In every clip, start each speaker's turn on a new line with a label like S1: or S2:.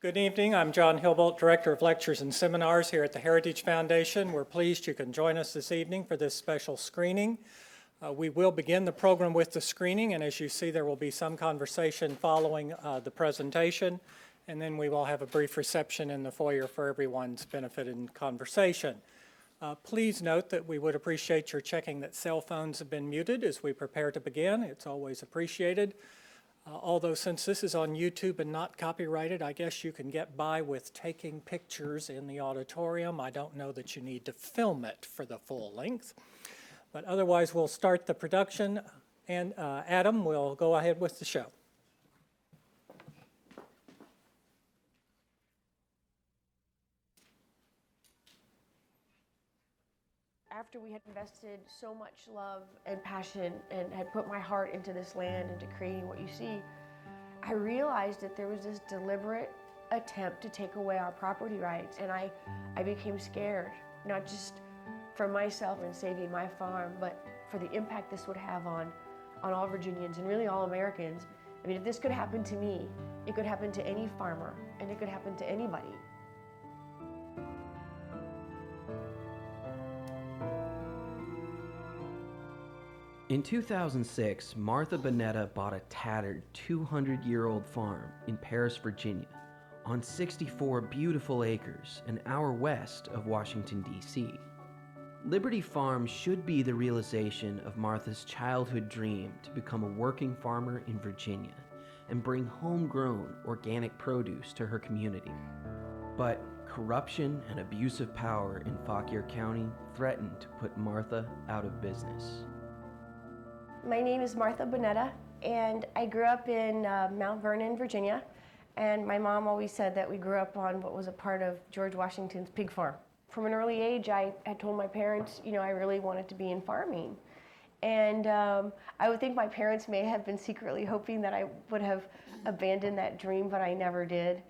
S1: Good evening. I'm John Hilbolt, Director of Lectures and Seminars here at the Heritage Foundation. We're pleased you can join us this evening for this special screening. We will begin the program with the screening, and as you see, there will be some conversation following the presentation, and then we will have a brief reception in the foyer for everyone's benefit and conversation. Please note that we would appreciate your checking that cell phones have been muted as we prepare to begin. It's always appreciated. Although since this is on YouTube and not copyrighted, I guess you can get by with taking pictures in the auditorium. I don't know that you need to film it for the full length. But otherwise, we'll start the production, and Adam will go ahead with the show.
S2: After we had invested so much love and passion and had put my heart into this land, into creating what you see, I realized that there was this deliberate attempt to take away our property rights. And I became scared, not just for myself and saving my farm, but for the impact this would have on all Virginians and really all Americans. I mean, if this could happen to me, it could happen to any farmer, and it could happen to anybody.
S3: In 2006, Martha Boneta bought a tattered 200-year-old farm in Paris, Virginia, on 64 beautiful acres an hour west of Washington, D.C. Liberty Farm should be the realization of Martha's childhood dream to become a working farmer in Virginia and bring homegrown organic produce to her community. But corruption and abuse of power in Fauquier County threatened to put Martha out of business.
S2: My name is Martha Boneta, and I grew up in Mount Vernon, Virginia, and my mom always said that we grew up on what was a part of George Washington's pig farm. From an early age, I had told my parents, I really wanted to be in farming. And I would think my parents may have been secretly hoping that I would have abandoned that dream, but I never did.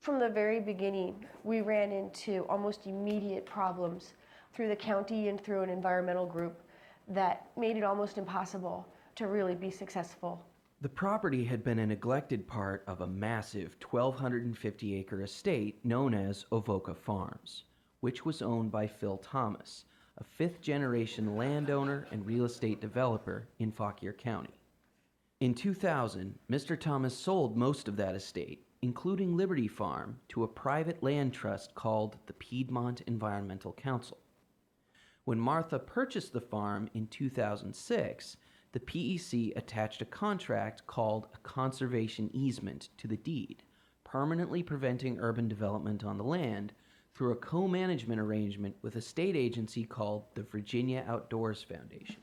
S2: From the very beginning, we ran into almost immediate problems through the county and through an environmental group that made it almost impossible to really be successful.
S3: The property had been a neglected part of a massive 1,250-acre estate known as Avoca Farms, which was owned by Phil Thomas, a fifth-generation landowner and real estate developer in Fauquier County. In 2000, Mr. Thomas sold most of that estate, including Liberty Farm, to a private land trust called the Piedmont Environmental Council. When Martha purchased the farm in 2006, the PEC attached a contract called a Conservation Easement to the deed, permanently preventing urban development on the land through a co-management arrangement with a state agency called the Virginia Outdoors Foundation.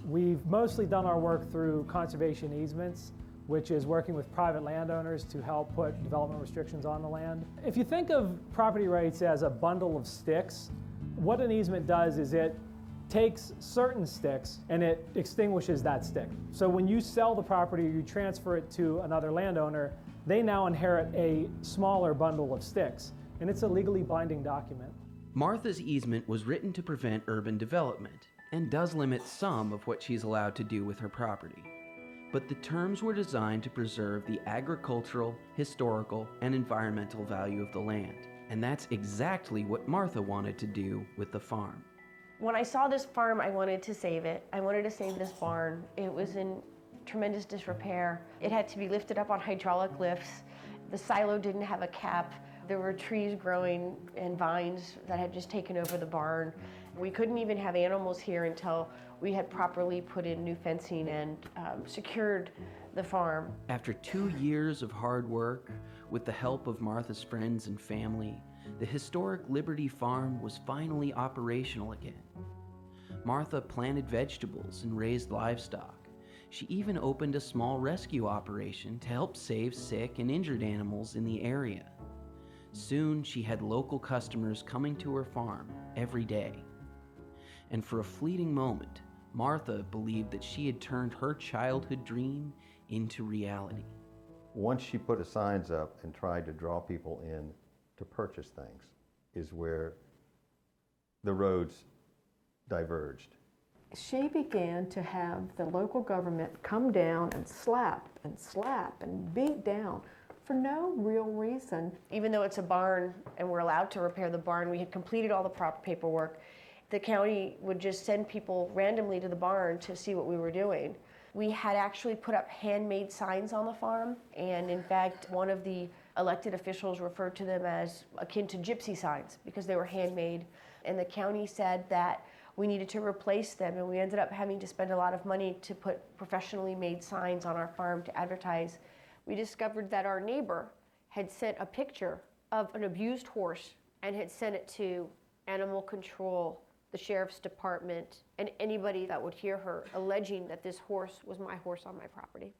S4: We've mostly done our work through conservation easements, which is working with private landowners to help put development restrictions on the land. If you think of property rights as a bundle of sticks, what an easement does is it takes certain sticks and it extinguishes that stick. So when you sell the property or you transfer it to another landowner, they now inherit a smaller bundle of sticks, and it's a legally binding document.
S3: Martha's easement was written to prevent urban development and does limit some of what she's allowed to do with her property. But the terms were designed to preserve the agricultural, historical, and environmental value of the land. And that's exactly what Martha wanted to do with the farm.
S2: When I saw this farm, I wanted to save it. I wanted to save this barn. It was in tremendous disrepair. It had to be lifted up on hydraulic lifts. The silo didn't have a cap. There were trees growing and vines that had just taken over the barn. We couldn't even have animals here until we had properly put in new fencing and secured the farm.
S3: After 2 years of hard work, with the help of Martha's friends and family, the historic Liberty Farm was finally operational again. Martha planted vegetables and raised livestock. She even opened a small rescue operation to help save sick and injured animals in the area. Soon, she had local customers coming to her farm every day. And for a fleeting moment, Martha believed that she had turned her childhood dream into reality.
S5: Once she put the signs up and tried to draw people in to purchase things is where the roads diverged.
S6: She began to have the local government come down and slap and beat down for no real reason.
S2: Even though it's a barn and we're allowed to repair the barn, we had completed all the proper paperwork. The county would just send people randomly to the barn to see what we were doing. We had actually put up handmade signs on the farm, and in fact, one of the elected officials referred to them as akin to gypsy signs because they were handmade. And the county said that we needed to replace them, and we ended up having to spend a lot of money to put professionally made signs on our farm to advertise. We discovered that our neighbor had sent a picture of an abused horse and had sent it to animal control, the sheriff's department, and anybody that would hear her, alleging that this horse was my horse on my property.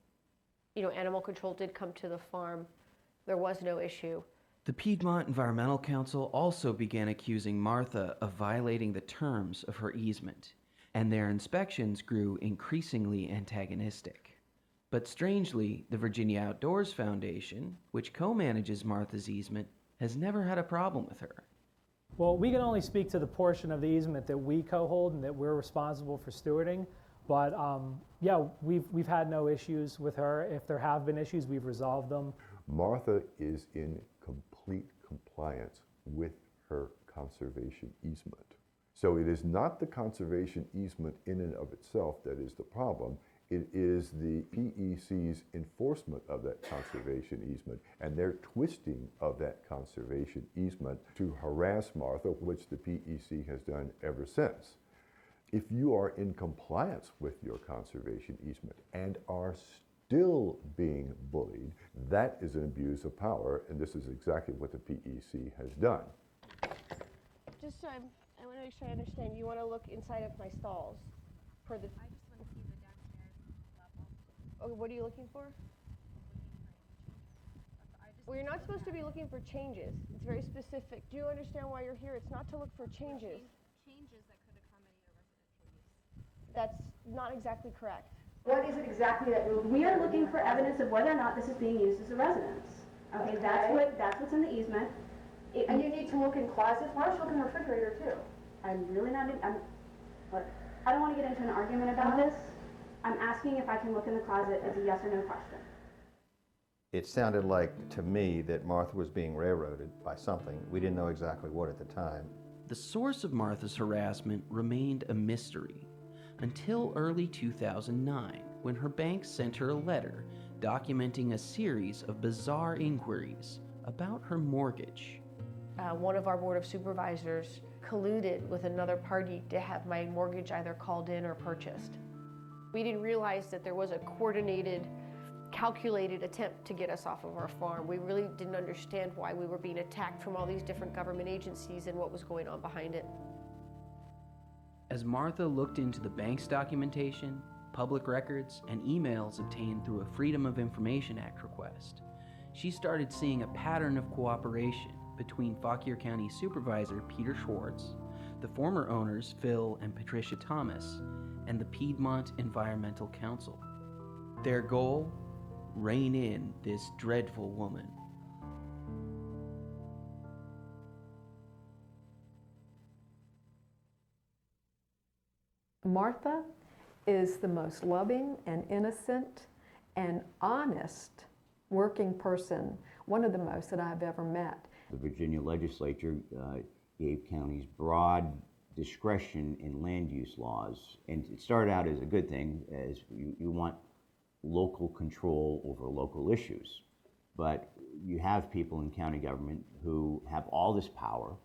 S2: You know, animal control did come to the farm. There was no issue.
S3: The Piedmont Environmental Council also began accusing Martha of violating the terms of her easement, and their inspections grew increasingly antagonistic. But strangely, the Virginia Outdoors Foundation, which co-manages Martha's easement, has never had a problem with her.
S4: Well, we can only speak to the portion of the easement that we co-hold and that we're responsible for stewarding. But yeah, we've had no issues with her. If there have been issues, we've resolved them.
S7: Martha is in complete compliance with her conservation easement. So it is not the conservation easement in and of itself that is the problem. It is the PEC's enforcement of that conservation easement and their twisting of that conservation easement to harass Martha, which the PEC has done ever since. If you are in compliance with your conservation easement and are still being bullied, that is an abuse of power, and this is exactly what the PEC has done.
S2: Just so I want to make sure I understand, you want to look inside of my stalls for the...
S8: I just want to see the downstairs level.
S2: Okay, what are you looking for? Well, you're not supposed to be looking for changes. It's very specific. Do you understand why you're here? It's not to look for changes.
S8: Changes that could accommodate a residential use.
S2: That's not exactly correct.
S9: What is it exactly that we are looking for evidence of whether or not this is being used as a residence? Okay, that's what's in the easement.
S2: And you need to look in closets. Why don't you look in the refrigerator too?
S9: I'm really not, look, I don't want to get into an argument about this. I'm asking if I can look in the closet as a yes or no question.
S5: It sounded like, to me, that Martha was being railroaded by something. We didn't know exactly what at the time.
S3: The source of Martha's harassment remained a mystery until early 2009, when her bank sent her a letter documenting a series of bizarre inquiries about her mortgage.
S2: One of our Board of Supervisors colluded with another party to have my mortgage either called in or purchased. We didn't realize that there was a coordinated, calculated attempt to get us off of our farm. We really didn't understand why we were being attacked from all these different government agencies and what was going on behind it.
S3: As Martha looked into the bank's documentation, public records, and emails obtained through a Freedom of Information Act request, she started seeing a pattern of cooperation between Fauquier County Supervisor Peter Schwartz, the former owners Phil and Patricia Thomas, and the Piedmont Environmental Council. Their goal? Rein in this dreadful woman.
S6: Martha is the most loving and innocent and honest working person, one of the most that I've ever met.
S10: The Virginia legislature gave counties broad discretion in land use laws, and it started out as a good thing, as you want local control over local issues. But you have people in county government who have all this power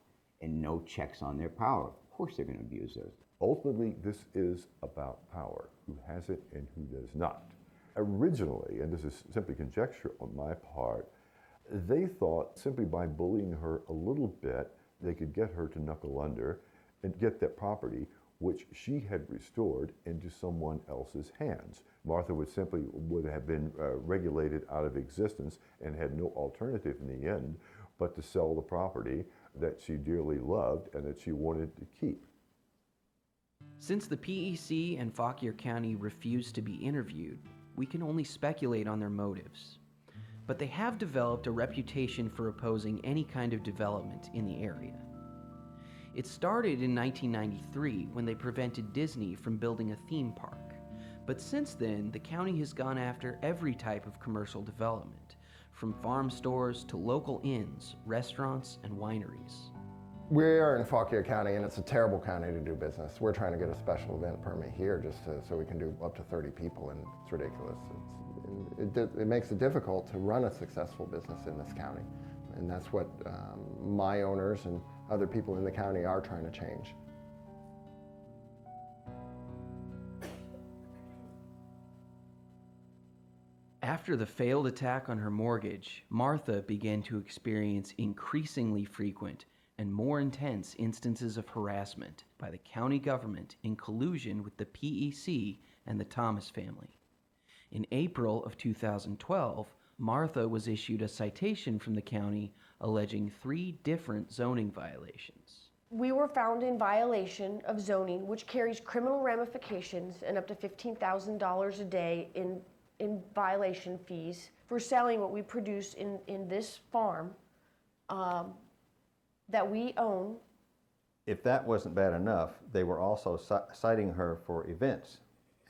S10: and no checks on their power. Of course they're going to abuse those.
S7: Ultimately, this is about power, who has it and who does not. Originally, and this is simply conjecture on my part, they thought simply by bullying her a little bit, they could get her to knuckle under and get that property, which she had restored, into someone else's hands. Martha would have been regulated out of existence and had no alternative in the end but to sell the property that she dearly loved and that she wanted to keep.
S3: Since the PEC and Fauquier County refused to be interviewed, we can only speculate on their motives. But they have developed a reputation for opposing any kind of development in the area. It started in 1993 when they prevented Disney from building a theme park. But since then, the county has gone after every type of commercial development, from farm stores to local inns, restaurants, and wineries.
S11: We are in Fauquier County, and it's a terrible county to do business. We're trying to get a special event permit here so we can do up to 30 people, and it's ridiculous. It makes it difficult to run a successful business in this county, and that's what my owners and other people in the county are trying to change.
S3: After the failed attack on her mortgage, Martha began to experience increasingly frequent and more intense instances of harassment by the county government in collusion with the PEC and the Thomas family. In April of 2012, Martha was issued a citation from the county alleging 3 different zoning violations.
S2: We were found in violation of zoning, which carries criminal ramifications and up to $15,000 a day in violation fees for selling what we produce in this farm that we own.
S5: If that wasn't bad enough, they were also citing her for events.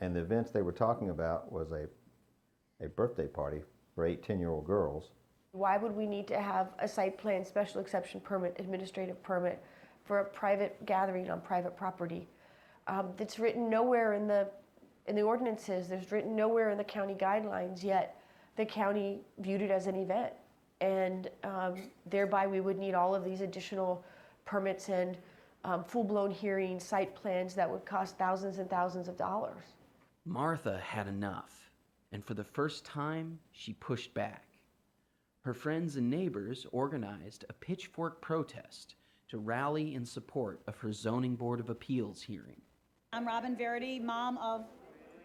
S5: And the events they were talking about was a birthday party for 8 10-year-old girls.
S2: Why would we need to have a site plan, special exception permit, administrative permit for a private gathering on private property? That's written nowhere in the ordinances. There's written nowhere in the county guidelines, yet the county viewed it as an event. And thereby we would need all of these additional permits and full-blown hearings, site plans that would cost thousands and thousands of dollars.
S3: Martha had enough, and for the first time, she pushed back. Her friends and neighbors organized a pitchfork protest to rally in support of her Zoning Board of Appeals hearing.
S8: I'm Robin Verity, mom of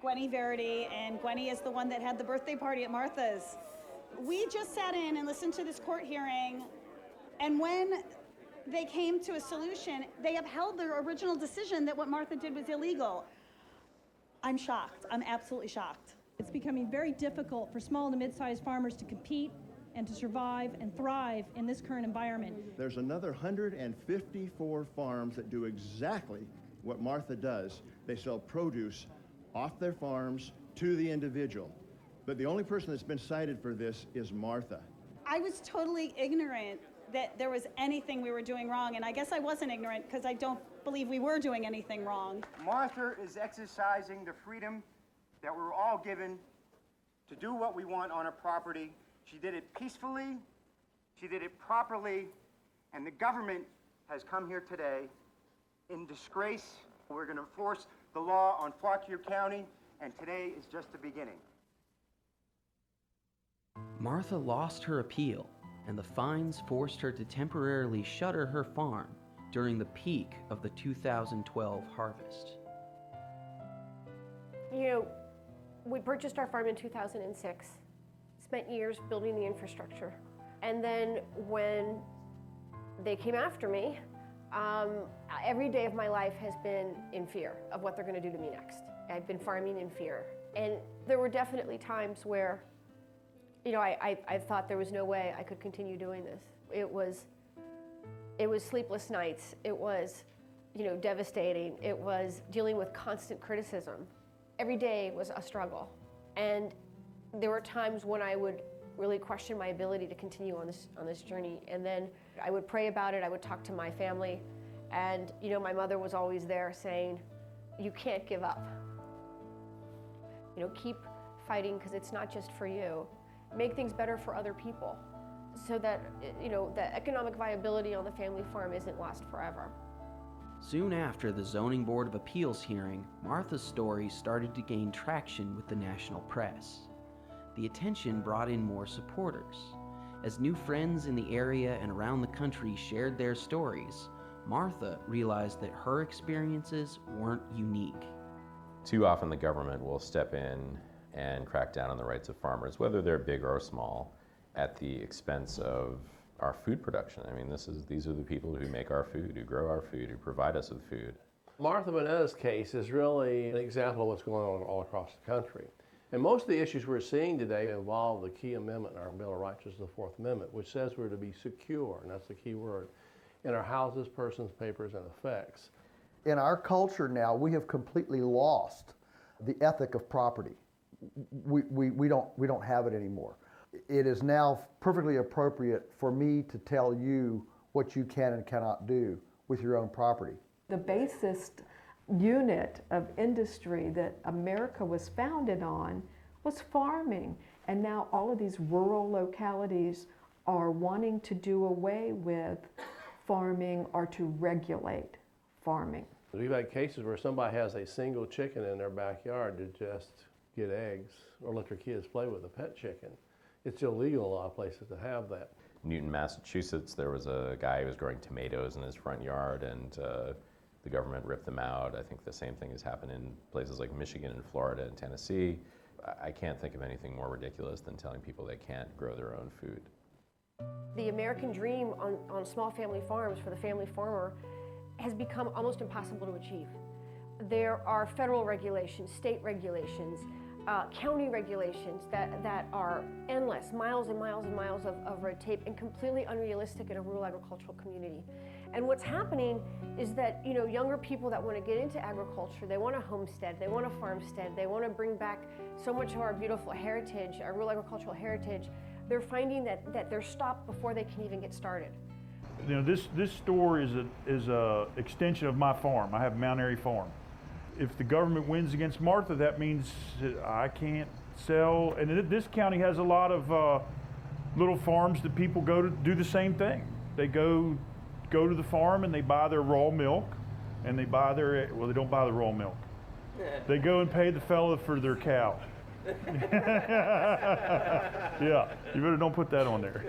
S8: Gwenny Verity, and Gwenny is the one that had the birthday party at Martha's. We just sat in and listened to this court hearing, and when they came to a solution, they upheld their original decision that what Martha did was illegal. I'm shocked. I'm absolutely shocked.
S12: It's becoming very difficult for small to mid-sized farmers to compete and to survive and thrive in this current environment.
S13: There's another 154 farms that do exactly what Martha does. They sell produce off their farms to the individual. But the only person that's been cited for this is Martha.
S8: I was totally ignorant that there was anything we were doing wrong, and I guess I wasn't ignorant because I don't believe we were doing anything wrong.
S14: Martha is exercising the freedom that we're all given to do what we want on a property. She did it peacefully, she did it properly, and the government has come here today in disgrace. We're going to enforce the law on Fauquier County, and today is just the beginning.
S3: Martha lost her appeal, and the fines forced her to temporarily shutter her farm during the peak of the 2012 harvest.
S2: You know, we purchased our farm in 2006, spent years building the infrastructure. And then when they came after me, every day of my life has been in fear of what they're going to do to me next. I've been farming in fear. And there were definitely times where, you know, I thought there was no way I could continue doing this. It was sleepless nights. It was, you know, devastating. It was dealing with constant criticism. Every day was a struggle. And there were times when I would really question my ability to continue on this journey. And then I would pray about it. I would talk to my family. And, you know, my mother was always there saying, you can't give up. You know, keep fighting because it's not just for you. Make things better for other people so that, you know, the economic viability on the family farm isn't lost forever.
S3: Soon after the Zoning Board of Appeals hearing, Martha's story started to gain traction with the national press. The attention brought in more supporters. As new friends in the area and around the country shared their stories, Martha realized that her experiences weren't unique.
S15: Too often the government will step in and crack down on the rights of farmers, whether they're big or small, at the expense of our food production. I mean, these are the people who make our food, who grow our food, who provide us with food.
S16: Martha Boneta's case is really an example of what's going on all across the country. And most of the issues we're seeing today involve the key amendment in our Bill of Rights, which is the Fourth Amendment, which says we're to be secure, and that's the key word, in our houses, persons, papers, and effects.
S11: In our culture now, we have completely lost the ethic of property. We don't have it anymore.
S17: it is now perfectly appropriate for me to tell you what you can and cannot do with your own property.
S6: The basest unit of industry that America was founded on was farming. And now all of these rural localities are wanting to do away with farming or to regulate farming.
S16: We've had cases where somebody has a single chicken in their backyard to just get eggs or let their kids play with a pet chicken. It's illegal in a lot of places to have that.
S15: Newton, Massachusetts, there was a guy who was growing tomatoes in his front yard, and the government ripped them out. I think the same thing has happened in places like Michigan and Florida and Tennessee. I can't think of anything more ridiculous than telling people they can't grow their own food.
S2: The American dream on small family farms for the family farmer has become almost impossible to achieve. There are federal regulations, state regulations, county regulations that are endless, miles and miles and miles of red tape, and completely unrealistic in a rural agricultural community. And what's happening is that, you know, younger people that want to get into agriculture, they want to homestead, they want to farmstead, they want to bring back so much of our beautiful heritage, our rural agricultural heritage. They're finding that they're stopped before they can even get started.
S18: You know, this store is a extension of my farm. I have Mount Airy Farm. If the government wins against Martha, that means I can't sell. And this county has a lot of little farms that people go to do the same thing. They go to the farm and they buy their raw milk, and they buy their, well, they don't buy the raw milk. They go and pay the fella for their cow. Yeah, you better don't put that on there.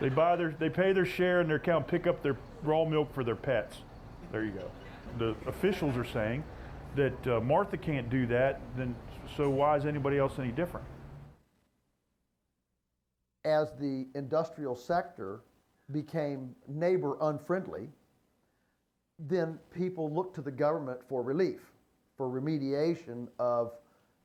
S18: They pay their share in their cow and pick up their raw milk for their pets. There you go. The officials are saying that Martha can't do that, then so why is anybody else any different?
S17: As the industrial sector became neighbor unfriendly, then people looked to the government for relief, for remediation of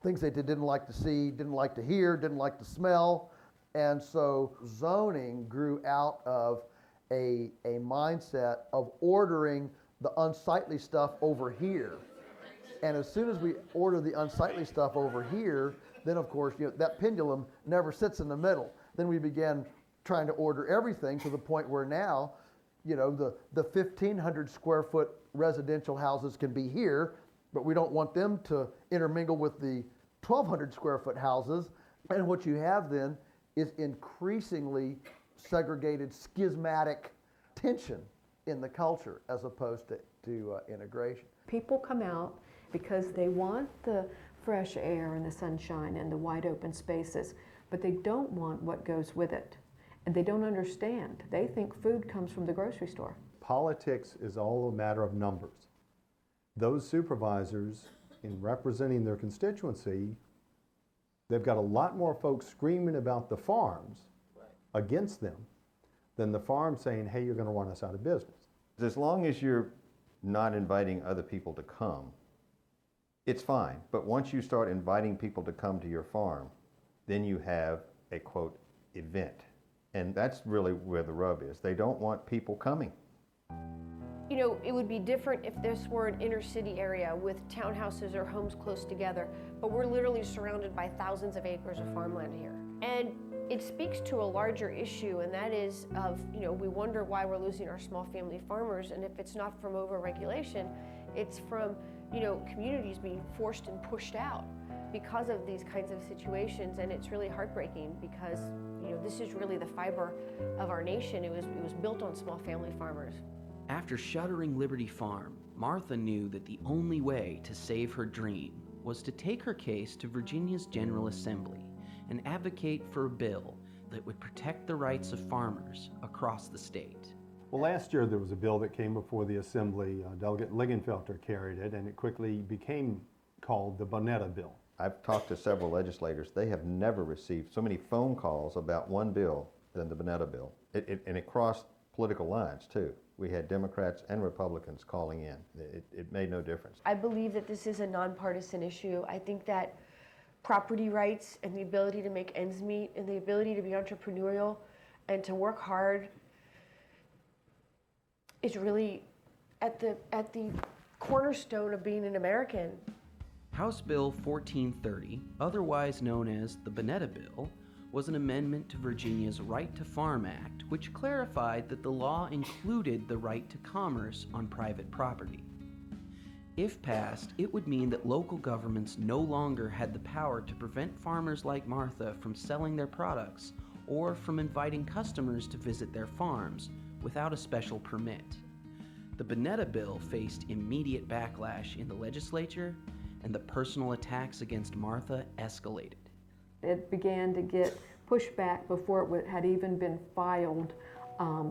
S17: things they didn't like to see, didn't like to hear, didn't like to smell. And so zoning grew out of a mindset of ordering the unsightly stuff over here. And as soon as we order the unsightly stuff over here, then of course, you know, that pendulum never sits in the middle. Then we began trying to order everything to the point where now, you know, the 1,500 square foot residential houses can be here, but we don't want them to intermingle with the 1,200 square foot houses. And what you have then is increasingly segregated, schismatic tension in the culture as opposed to integration.
S6: People come out because they want the fresh air and the sunshine and the wide open spaces, but they don't want what goes with it. And they don't understand. They think food comes from the grocery store.
S19: Politics is all a matter of numbers. Those supervisors, in representing their constituency, they've got a lot more folks screaming about the farms against them than the farms saying, hey, you're going to run us out of business.
S5: As long as you're not inviting other people to come, it's fine. But once you start inviting people to come to your farm, then you have a, quote, event. And that's really where the rub is. They don't want people coming.
S2: You know, it would be different if this were an inner city area with townhouses or homes close together, but we're literally surrounded by thousands of acres of farmland here. And it speaks to a larger issue, and that is of, you know, we wonder why we're losing our small family farmers, and if it's not from over-regulation, it's from, you know, communities being forced and pushed out because of these kinds of situations. And it's really heartbreaking because, you know, this is really the fiber of our nation. It was built on small family farmers.
S3: After shuttering Liberty Farm, Martha knew that the only way to save her dream was to take her case to Virginia's General Assembly and advocate for a bill that would protect the rights of farmers across the state.
S19: Well, last year there was a bill that came before the Assembly. Delegate Lingenfelter carried it, and it quickly became called the Panetta bill.
S5: I've talked to several legislators. They have never received so many phone calls about one bill than the Panetta bill. And it crossed political lines, too. We had Democrats and Republicans calling in. It made no difference.
S2: I believe that this is a nonpartisan issue. I think that property rights and the ability to make ends meet and the ability to be entrepreneurial and to work hard is really at the cornerstone of being an American.
S3: House Bill 1430, otherwise known as the Panetta Bill, was an amendment to Virginia's Right to Farm Act, which clarified that the law included the right to commerce on private property. If passed, it would mean that local governments no longer had the power to prevent farmers like Martha from selling their products or from inviting customers to visit their farms without a special permit. The Panetta Bill faced immediate backlash in the legislature, and the personal attacks against Martha escalated.
S6: It began to get pushback before it had even been filed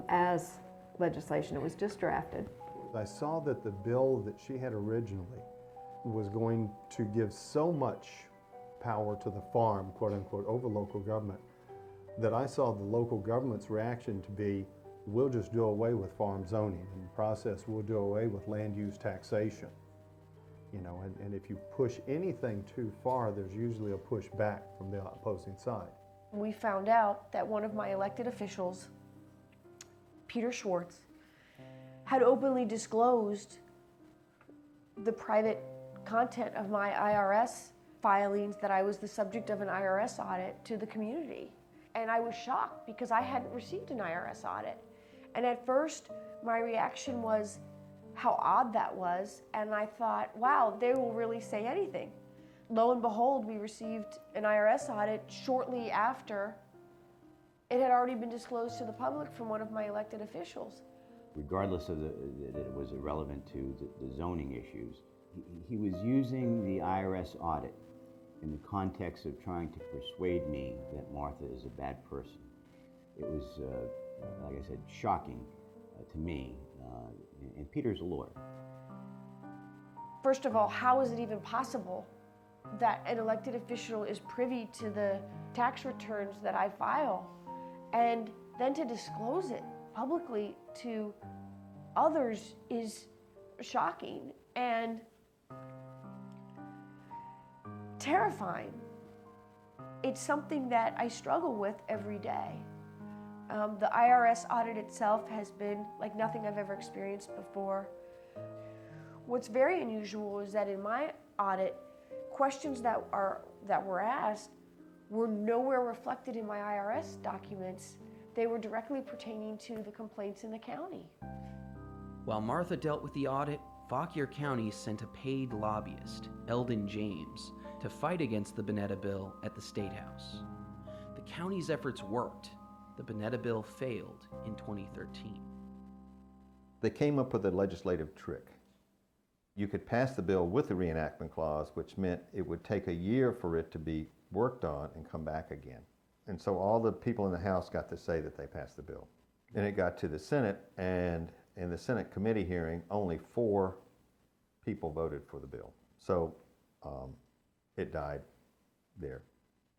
S6: as legislation. It was just drafted.
S19: I saw that the bill that she had originally was going to give so much power to the farm, quote unquote, over local government, that I saw the local government's reaction to be, we'll just do away with farm zoning. In the process, we'll do away with land use taxation. You know, and if you push anything too far, there's usually a push back from the opposing side.
S2: We found out that one of my elected officials, Peter Schwartz, had openly disclosed the private content of my IRS filings, that I was the subject of an IRS audit, to the community. And I was shocked because I hadn't received an IRS audit. And at first, my reaction was how odd that was, and I thought, wow, they will really say anything. Lo and behold, we received an IRS audit shortly after it had already been disclosed to the public from one of my elected officials.
S10: Regardless of that it was irrelevant to the zoning issues, he was using the IRS audit in the context of trying to persuade me that Martha is a bad person. It was, like I said, shocking to me. And Peter's a lawyer.
S2: First of all, how is it even possible that an elected official is privy to the tax returns that I file, and then to disclose it publicly to others is shocking and terrifying. It's something that I struggle with every day. The IRS audit itself has been like nothing I've ever experienced before. What's very unusual is that in my audit, questions that were asked were nowhere reflected in my IRS documents. They were directly pertaining to the complaints in the county.
S3: While Martha dealt with the audit, Fauquier County sent a paid lobbyist, Eldon James, to fight against the Panetta Bill at the State House. The county's efforts worked. The Panetta Bill failed in 2013.
S5: They came up with a legislative trick. You could pass the bill with the reenactment clause, which meant it would take a year for it to be worked on and come back again. And so all the people in the House got to say that they passed the bill. Then it got to the Senate, and in the Senate committee hearing, only 4 people voted for the bill. So it died there.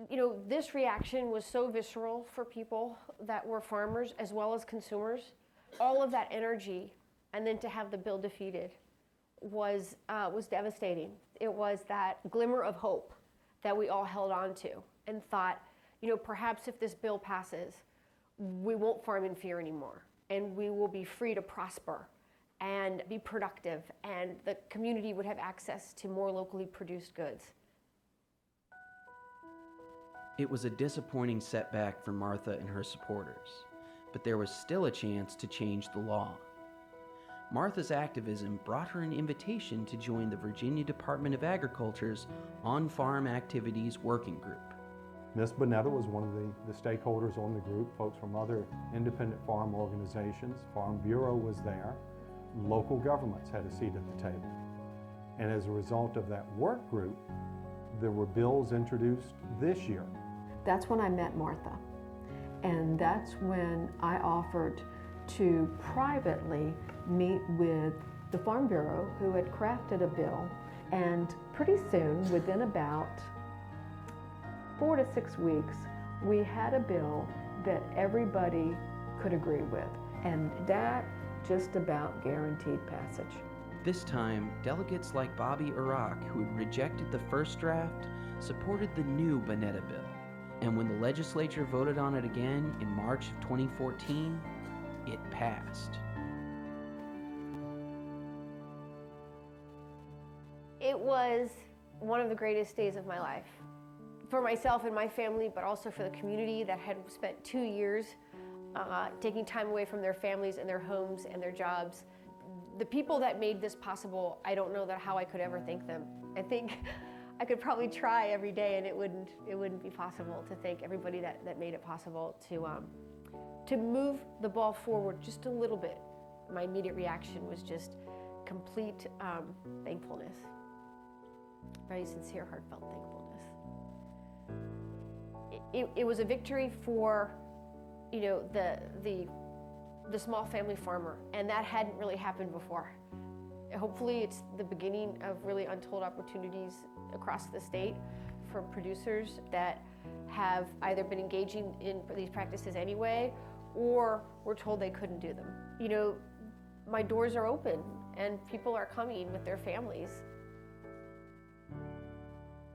S2: You know, this reaction was so visceral for people that were farmers as well as consumers. All of that energy, and then to have the bill defeated, was devastating. It was that glimmer of hope that we all held on to and thought, you know, perhaps if this bill passes, we won't farm in fear anymore, and we will be free to prosper and be productive, and the community would have access to more locally produced goods.
S3: It was a disappointing setback for Martha and her supporters, but there was still a chance to change the law. Martha's activism brought her an invitation to join the Virginia Department of Agriculture's On-Farm Activities Working Group.
S19: Ms. Boneta was one of the stakeholders on the group, folks from other independent farm organizations. Farm Bureau was there. Local governments had a seat at the table. And as a result of that work group, there were bills introduced this year.
S6: That's when I met Martha. And that's when I offered to privately meet with the Farm Bureau, who had crafted a bill. And pretty soon, within about 4 to 6 weeks, we had a bill that everybody could agree with. And that just about guaranteed passage.
S3: This time, delegates like Bobby Iraq, who had rejected the first draft, supported the new Panetta Bill. And when the legislature voted on it again in March of 2014, it passed.
S2: It was one of the greatest days of my life. For myself and my family, but also for the community that had spent 2 years taking time away from their families and their homes and their jobs. The people that made this possible, I don't know how I could ever thank them. I think I could probably try every day and it wouldn't be possible to thank everybody that made it possible to move the ball forward just a little bit. My immediate reaction was just complete thankfulness. Very sincere, heartfelt thankfulness. It was a victory for, the small family farmer, and that hadn't really happened before. Hopefully it's the beginning of really untold opportunities across the state for producers that have either been engaging in these practices anyway, or were told they couldn't do them. My doors are open and people are coming with their families.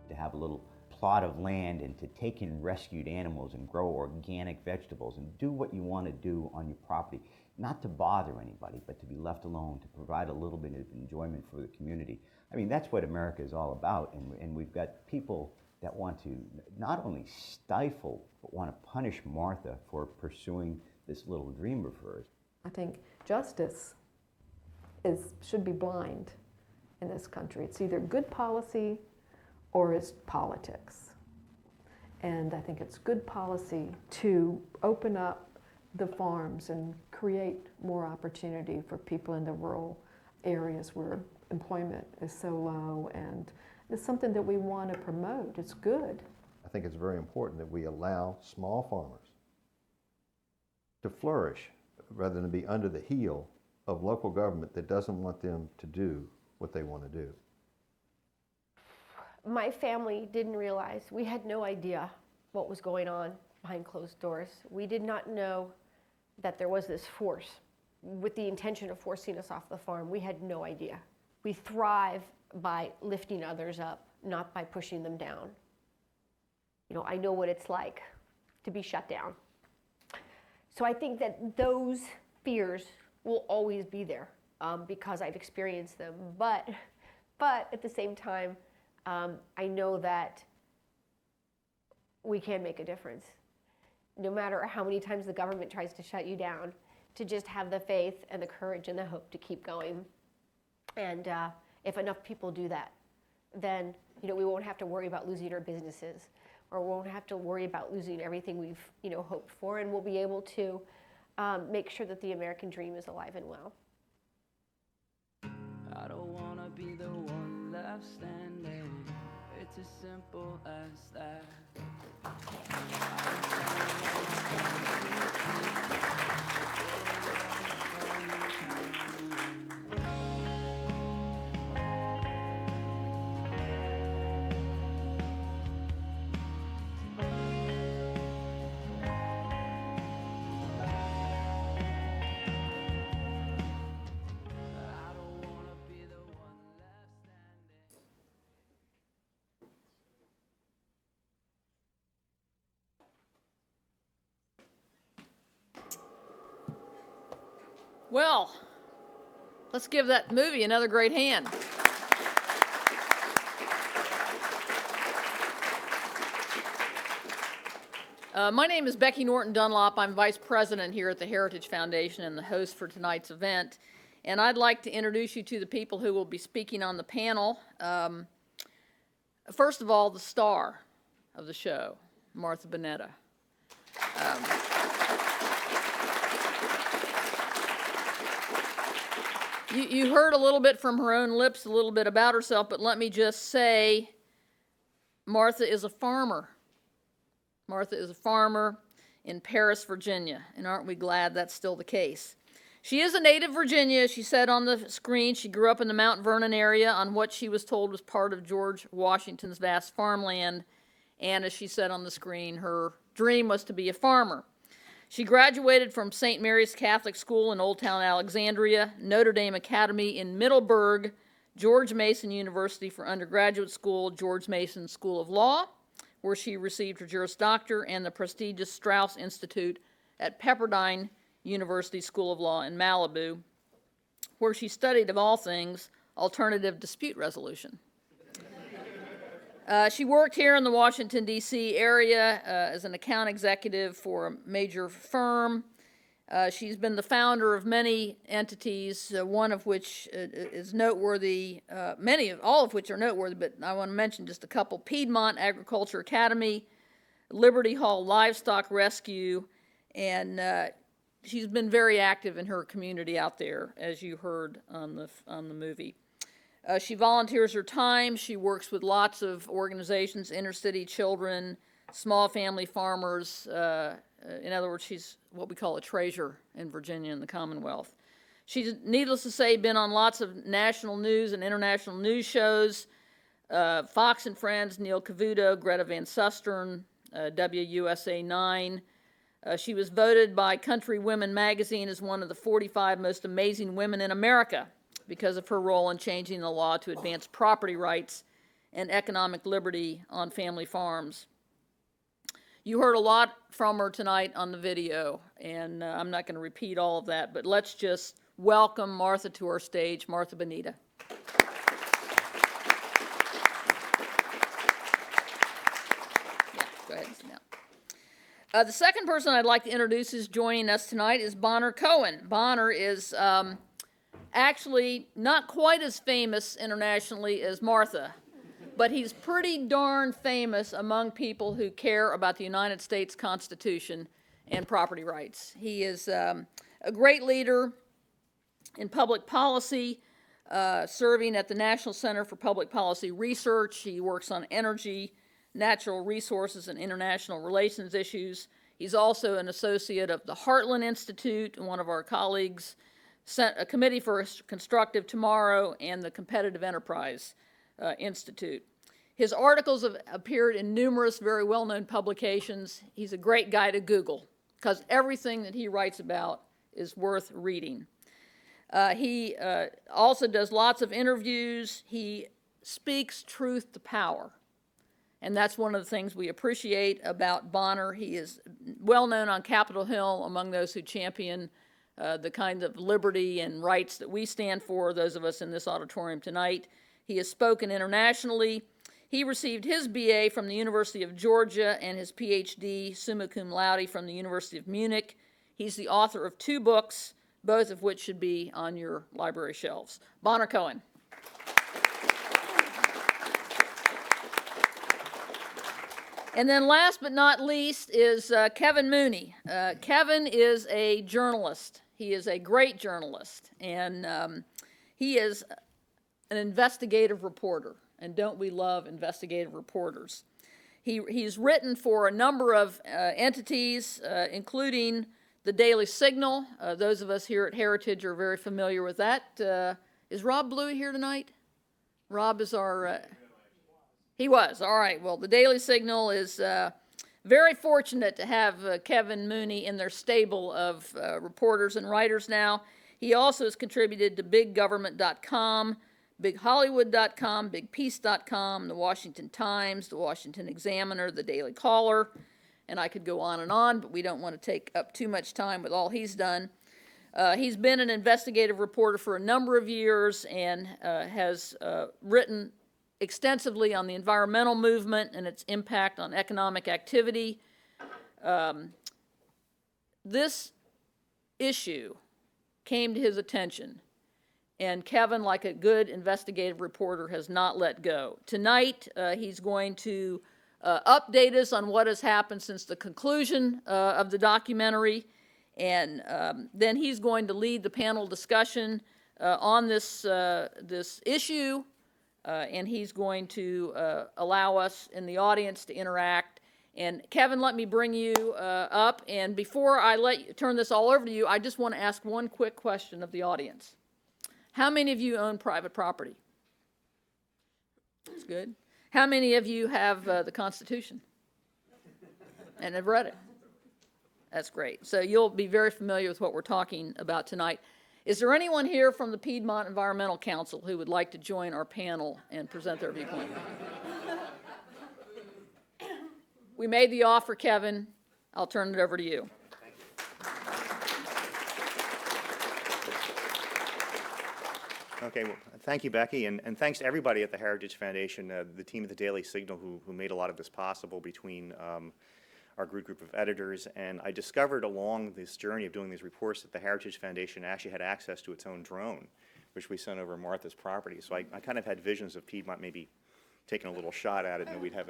S10: To have a little plot of land and to take in rescued animals and grow organic vegetables and do what you want to do on your property, not to bother anybody, but to be left alone, to provide a little bit of enjoyment for the community. I mean, that's what America is all about, and we've got people that want to not only stifle, but want to punish Martha for pursuing this little dream of hers.
S6: I think justice should be blind in this country. It's either good policy or it's politics. And I think it's good policy to open up the farms and create more opportunity for people in the rural areas where employment is so low, and it's something that we want to promote. It's good.
S5: I think it's very important that we allow small farmers to flourish rather than be under the heel of local government that doesn't want them to do what they want to do.
S2: My family didn't realize, we had no idea what was going on behind closed doors. We did not know that there was this force with the intention of forcing us off the farm. We had no idea. We thrive by lifting others up, not by pushing them down. I know what it's like to be shut down. So I think that those fears will always be there because I've experienced them. But at the same time, I know that we can make a difference. No matter how many times the government tries to shut you down, to just have the faith and the courage and the hope to keep going. And if enough people do that, then we won't have to worry about losing our businesses, or won't have to worry about losing everything we've hoped for, and we'll be able to make sure that the American dream is alive and well.
S20: I don't want to be the one left standing. It's as simple as that.
S21: Well, let's give that movie another great hand. My name is Becky Norton Dunlop. I'm Vice President here at the Heritage Foundation and the host for tonight's event. And I'd like to introduce you to the people who will be speaking on the panel. First of all, the star of the show, Martha Boneta. You heard a little bit from her own lips, a little bit about herself, but let me just say, Martha is a farmer. Martha is a farmer in Paris, Virginia, and aren't we glad that's still the case? She is a native Virginia, as she said on the screen. She grew up in the Mount Vernon area on what she was told was part of George Washington's vast farmland, and as she said on the screen, her dream was to be a farmer. She graduated from St. Mary's Catholic School in Old Town Alexandria, Notre Dame Academy in Middleburg, George Mason University for undergraduate school, George Mason School of Law, where she received her Juris Doctor, and the prestigious Strauss Institute at Pepperdine University School of Law in Malibu, where she studied, of all things, alternative dispute resolution. She worked here in the Washington, D.C. area as an account executive for a major firm. She's been the founder of many entities, one of which is noteworthy, all of which are noteworthy, but I want to mention just a couple. Piedmont Agriculture Academy, Liberty Hall Livestock Rescue, and she's been very active in her community out there, as you heard on the movie. She volunteers her time. She works with lots of organizations, inner city children, small family farmers. In other words, she's what we call a treasure in Virginia and the Commonwealth. She's, needless to say, been on lots of national news and international news shows. Fox and Friends, Neil Cavuto, Greta Van Susteren, WUSA 9. She was voted by Country Women magazine as one of the 45 most amazing women in America because of her role in changing the law to advance property rights and economic liberty on family farms. You heard a lot from her tonight on the video, and I'm not going to repeat all of that, but let's just welcome Martha to our stage, Martha Boneta. Yeah, go ahead and sit down. The second person I'd like to introduce who's joining us tonight is Bonner Cohen. Bonner is actually not quite as famous internationally as Martha, but he's pretty darn famous among people who care about the United States Constitution and property rights. He is a great leader in public policy, serving at the National Center for Public Policy Research. He works on energy, natural resources, and international relations issues. He's also an associate of the Heartland Institute, one of our colleagues, a Committee for Constructive Tomorrow, and the Competitive Enterprise Institute. His articles have appeared in numerous very well-known publications. He's a great guy to Google because everything that he writes about is worth reading. He also does lots of interviews. He speaks truth to power, and that's one of the things we appreciate about Bonner. He is well-known on Capitol Hill among those who champion the kind of liberty and rights that we stand for, those of us in this auditorium tonight. He has spoken internationally. He received his BA from the University of Georgia and his PhD, summa cum laude, from the University of Munich. He's the author of 2 books, both of which should be on your library shelves. Bonner Cohen. And then last but not least is Kevin Mooney. Kevin is a journalist. He is a great journalist, and he is an investigative reporter, and don't we love investigative reporters? He's written for a number of entities, including the Daily Signal. Those of us here at Heritage are very familiar with that. Is Rob Blue here tonight? Rob is our... He was. All right. Well, the Daily Signal is very fortunate to have Kevin Mooney in their stable of reporters and writers now. He also has contributed to BigGovernment.com, BigHollywood.com, BigPeace.com, the Washington Times, the Washington Examiner, the Daily Caller, and I could go on, but we don't want to take up too much time with all he's done. He's been an investigative reporter for a number of years and has written extensively on the environmental movement and its impact on economic activity. This issue came to his attention, and Kevin, like a good investigative reporter, has not let go. Tonight, he's going to update us on what has happened since the conclusion of the documentary, and then he's going to lead the panel discussion on this issue. And he's going to allow us in the audience to interact. And Kevin, let me bring you up. And before I turn this all over to you, I just want to ask one quick question of the audience. How many of you own private property? That's good. How many of you have the Constitution and have read it? That's great. So you'll be very familiar with what we're talking about tonight. Is there anyone here from the Piedmont Environmental Council who would like to join our panel and present their viewpoint? We made the offer, Kevin. I'll turn it over to you.
S1: Okay, well, thank you, Becky, and thanks to everybody at the Heritage Foundation, the team at the Daily Signal who made a lot of this possible between our group of editors. And I discovered along this journey of doing these reports that the Heritage Foundation actually had access to its own drone, which we sent over Martha's property. So I kind of had visions of Piedmont maybe taking a little shot at it, and we'd have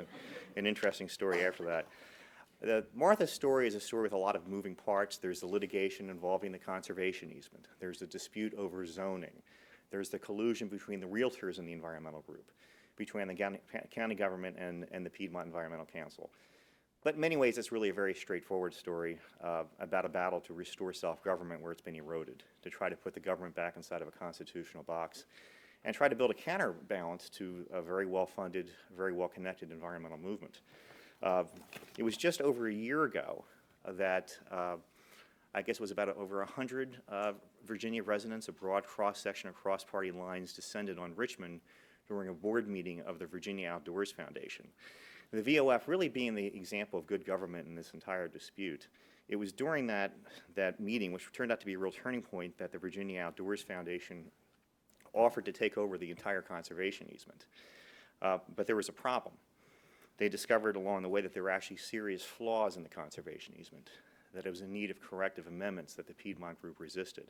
S1: an interesting story after that. Martha's story is a story with a lot of moving parts. There's the litigation involving the conservation easement. There's the dispute over zoning. There's the collusion between the realtors and the environmental group, between the county government and the Piedmont Environmental Council. But in many ways, it's really a very straightforward story about a battle to restore self-government where it's been eroded, to try to put the government back inside of a constitutional box, and try to build a counterbalance to a very well-funded, very well-connected environmental movement. It was just over a year ago that I guess it was about over 100 Virginia residents, a broad cross-section across party lines, descended on Richmond during a board meeting of the Virginia Outdoors Foundation. The VOF really being the example of good government in this entire dispute. It was during that meeting, which turned out to be a real turning point, that the Virginia Outdoors Foundation offered to take over the entire conservation easement. But there was a problem. They discovered along the way that there were actually serious flaws in the conservation easement, that it was in need of corrective amendments that the Piedmont group resisted,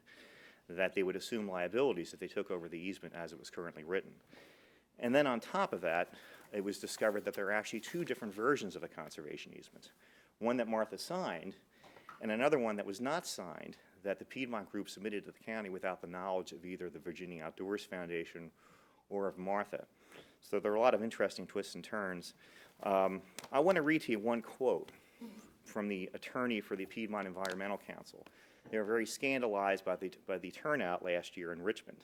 S1: that they would assume liabilities if they took over the easement as it was currently written. And then on top of that, it was discovered that there are actually two different versions of the conservation easement. One that Martha signed, and another one that was not signed, that the Piedmont group submitted to the county without the knowledge of either the Virginia Outdoors Foundation or of Martha. So there are a lot of interesting twists and turns. I want to read to you one quote from the attorney for the Piedmont Environmental Council. They were very scandalized by the turnout last year in Richmond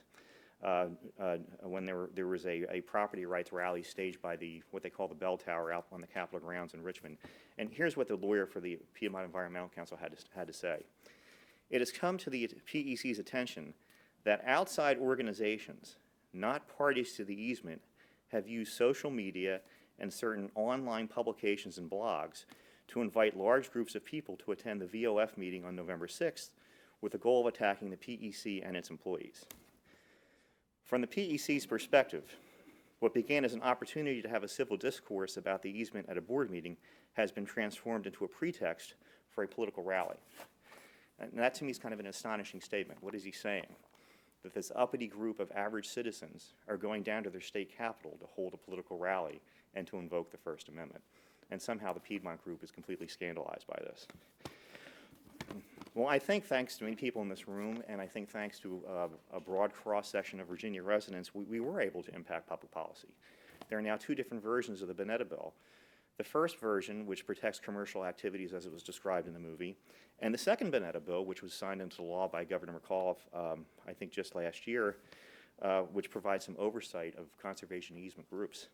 S1: when there was a property rights rally staged by what they call the Bell Tower out on the Capitol grounds in Richmond. And here's what the lawyer for the Piedmont Environmental Council had to say. It has come to the PEC's attention that outside organizations, not parties to the easement, have used social media and certain online publications and blogs to invite large groups of people to attend the VOF meeting on November 6th with the goal of attacking the PEC and its employees. From the PEC's perspective, what began as an opportunity to have a civil discourse about the easement at a board meeting has been transformed into a pretext for a political rally. And that to me is kind of an astonishing statement. What is he saying? That this uppity group of average citizens are going down to their state capital to hold a political rally and to invoke the First Amendment. And somehow the Piedmont group is completely scandalized by this. Well, I think thanks to many people in this room, and I think thanks to a broad cross-section of Virginia residents, we were able to impact public policy. There are now two different versions of the Panetta bill. The first version, which protects commercial activities as it was described in the movie, and the second Panetta bill, which was signed into law by Governor McAuliffe, I think just last year, which provides some oversight of conservation easement groups.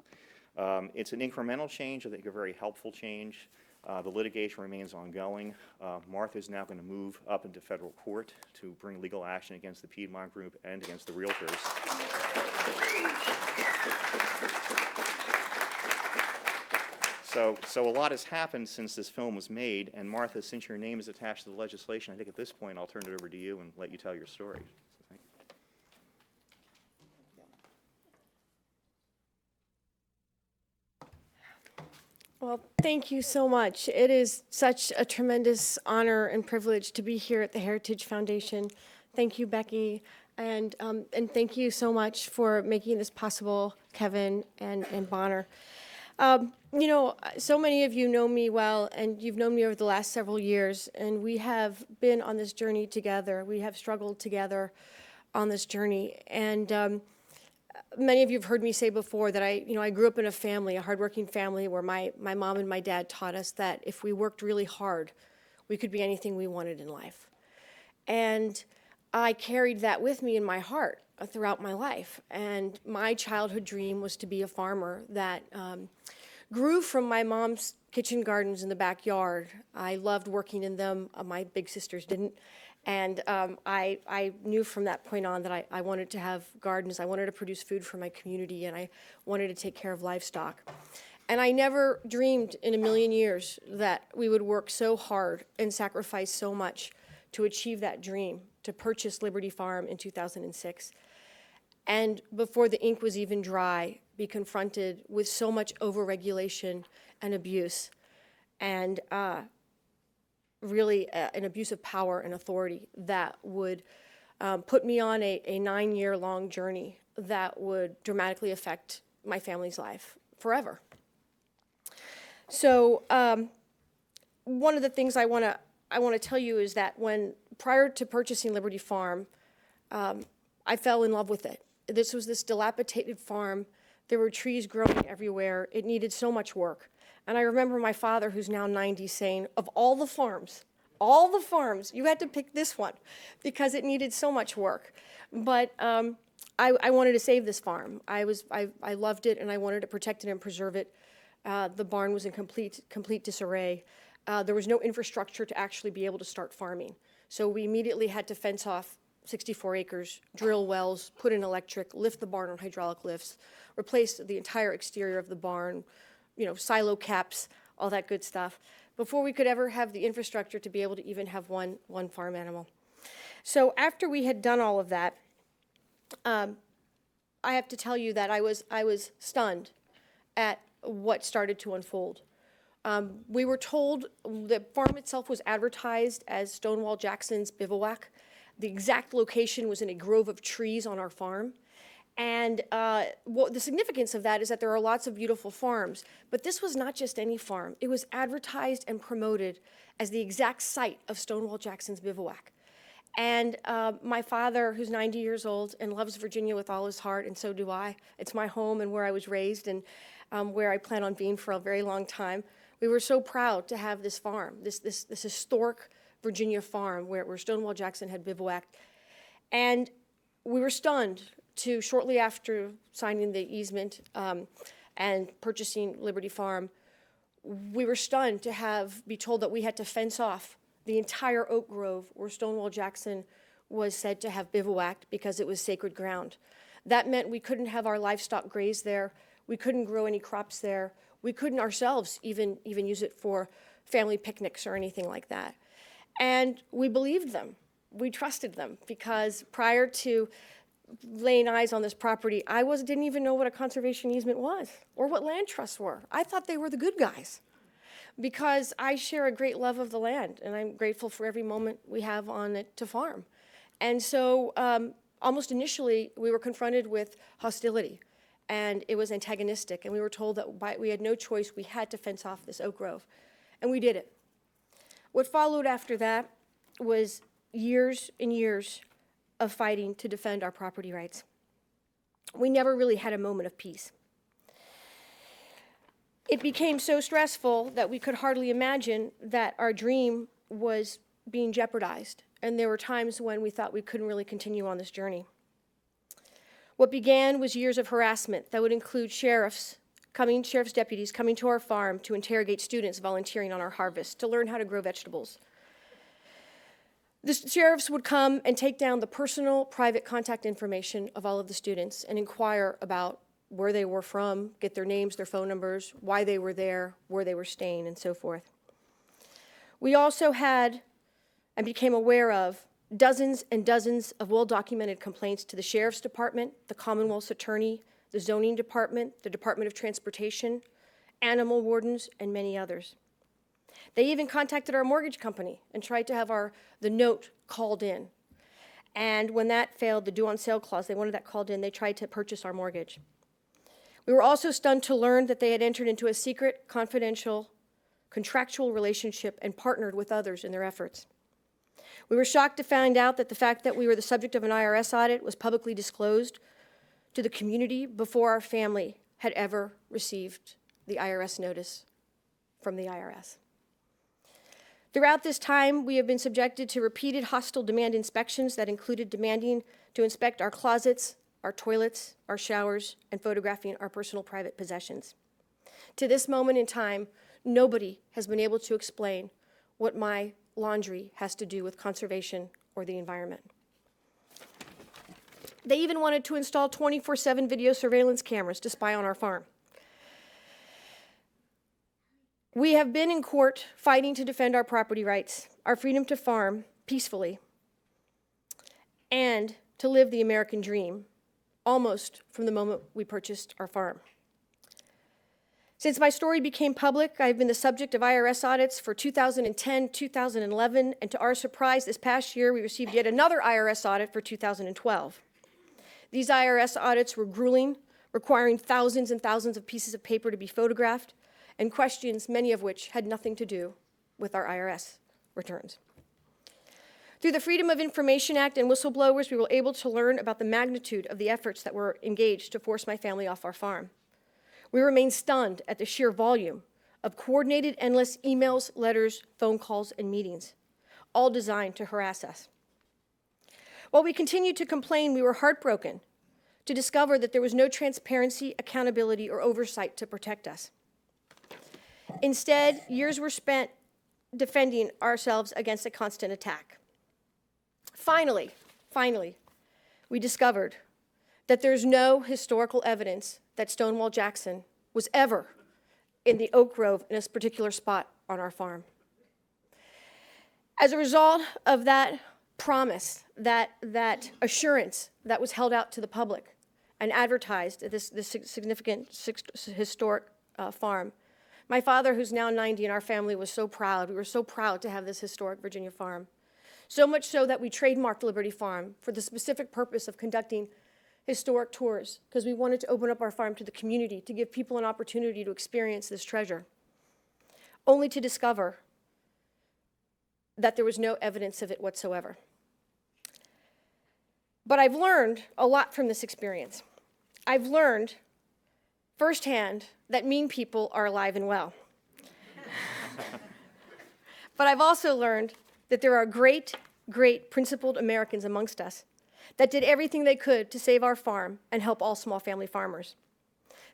S1: It's an incremental change, I think a very helpful change. The litigation remains ongoing. Martha is now going to move up into federal court to bring legal action against the Piedmont group and against the realtors. So a lot has happened since this film was made, and Martha, since your name is attached to the legislation, I think at this point I'll turn it over to you and let you tell your story. So thank you.
S2: Well, thank you so much. It is such a tremendous honor and privilege to be here at the Heritage Foundation. Thank you, Becky, and thank you so much for making this possible, Kevin and Bonner. You know, so many of you know me well, and you've known me over the last several years, and we have been on this journey together. We have struggled together on this journey, and many of you have heard me say before that I grew up in a family, a hardworking family, where my mom and my dad taught us that if we worked really hard, we could be anything we wanted in life. And I carried that with me in my heart throughout my life. And my childhood dream was to be a farmer that grew from my mom's kitchen gardens in the backyard. I loved working in them. My big sisters didn't. And I knew from that point on that I wanted to have gardens. I wanted to produce food for my community, and I wanted to take care of livestock. And I never dreamed in a million years that we would work so hard and sacrifice so much to achieve that dream, to purchase Liberty Farm in 2006. and before the ink was even dry, be confronted with so much overregulation and abuse, and really an abuse of power and authority that would put me on a 9-year-long journey that would dramatically affect my family's life forever. So one of the things I want to tell you is that prior to purchasing Liberty Farm, I fell in love with it. This was this dilapidated farm. There were trees growing everywhere. It needed so much work. And I remember my father, who's now 90, saying, of all the farms, you had to pick this one because it needed so much work. But I wanted to save this farm. I loved it, and I wanted to protect it and preserve it. The barn was in complete disarray. There was no infrastructure to actually be able to start farming. So we immediately had to fence off 64 acres, drill wells, put in electric, lift the barn on hydraulic lifts, replace the entire exterior of the barn, silo caps, all that good stuff, before we could ever have the infrastructure to be able to even have one farm animal. So after we had done all of that, I have to tell you that I was stunned at what started to unfold. We were told the farm itself was advertised as Stonewall Jackson's bivouac. The exact location was in a grove of trees on our farm. And the significance of that is that there are lots of beautiful farms, but this was not just any farm. It was advertised and promoted as the exact site of Stonewall Jackson's bivouac. And my father, who's 90 years old and loves Virginia with all his heart, and so do I. It's my home and where I was raised and where I plan on being for a very long time. We were so proud to have this farm, this historic Virginia farm where Stonewall Jackson had bivouacked. And we were stunned to, shortly after signing the easement and purchasing Liberty Farm, we were stunned to be told that we had to fence off the entire oak grove where Stonewall Jackson was said to have bivouacked because it was sacred ground. That meant we couldn't have our livestock graze there. We couldn't grow any crops there. We couldn't ourselves even use it for family picnics or anything like that. And we believed them. We trusted them because prior to laying eyes on this property, I didn't even know what a conservation easement was or what land trusts were. I thought they were the good guys because I share a great love of the land and I'm grateful for every moment we have on it to farm. And so almost initially we were confronted with hostility and it was antagonistic and we were told that we had no choice, we had to fence off this oak grove, and we did it. What followed after that was years and years of fighting to defend our property rights. We never really had a moment of peace. It became so stressful that we could hardly imagine that our dream was being jeopardized, and there were times when we thought we couldn't really continue on this journey. What began was years of harassment that would include sheriff's deputies coming to our farm to interrogate students volunteering on our harvest to learn how to grow vegetables. The sheriffs would come and take down the personal, private contact information of all of the students and inquire about where they were from, get their names, their phone numbers, why they were there, where they were staying, and so forth. We also had and became aware of dozens and dozens of well-documented complaints to the Sheriff's Department, the Commonwealth's Attorney, the Zoning Department, the Department of Transportation, animal wardens, and many others. They even contacted our mortgage company and tried to have the note called in. And when that failed, the due on sale clause, they wanted that called in, they tried to purchase our mortgage. We were also stunned to learn that they had entered into a secret, confidential, contractual relationship and partnered with others in their efforts. We were shocked to find out that the fact that we were the subject of an IRS audit was publicly disclosed to the community before our family had ever received the IRS notice from the IRS. Throughout this time, we have been subjected to repeated hostile demand inspections that included demanding to inspect our closets, our toilets, our showers, and photographing our personal private possessions. To this moment in time, nobody has been able to explain what my laundry has to do with conservation or the environment. They even wanted to install 24/7 video surveillance cameras to spy on our farm. We have been in court fighting to defend our property rights, our freedom to farm peacefully, and to live the American dream, almost from the moment we purchased our farm. Since my story became public, I've been the subject of IRS audits for 2010, 2011, and to our surprise, this past year, we received yet another IRS audit for 2012. These IRS audits were grueling, requiring thousands and thousands of pieces of paper to be photographed, and questions, many of which had nothing to do with our IRS returns. Through the Freedom of Information Act and whistleblowers, we were able to learn about the magnitude of the efforts that were engaged to force my family off our farm. We remain stunned at the sheer volume of coordinated, endless emails, letters, phone calls, and meetings, all designed to harass us. While we continued to complain, we were heartbroken to discover that there was no transparency, accountability, or oversight to protect us. Instead, years were spent defending ourselves against a constant attack. Finally, we discovered that there's no historical evidence that Stonewall Jackson was ever in the oak grove in this particular spot on our farm. As a result of that promise, that assurance that was held out to the public and advertised at this significant historic farm, my father, who's now 90, and our family was so proud. We were so proud to have this historic Virginia farm. So much so that we trademarked Liberty Farm for the specific purpose of conducting historic tours, because we wanted to open up our farm to the community, to give people an opportunity to experience this treasure, only to discover that there was no evidence of it whatsoever. But I've learned a lot from this experience. I've learned firsthand that mean people are alive and well. But I've also learned that there are great, great principled Americans amongst us that did everything they could to save our farm and help all small family farmers.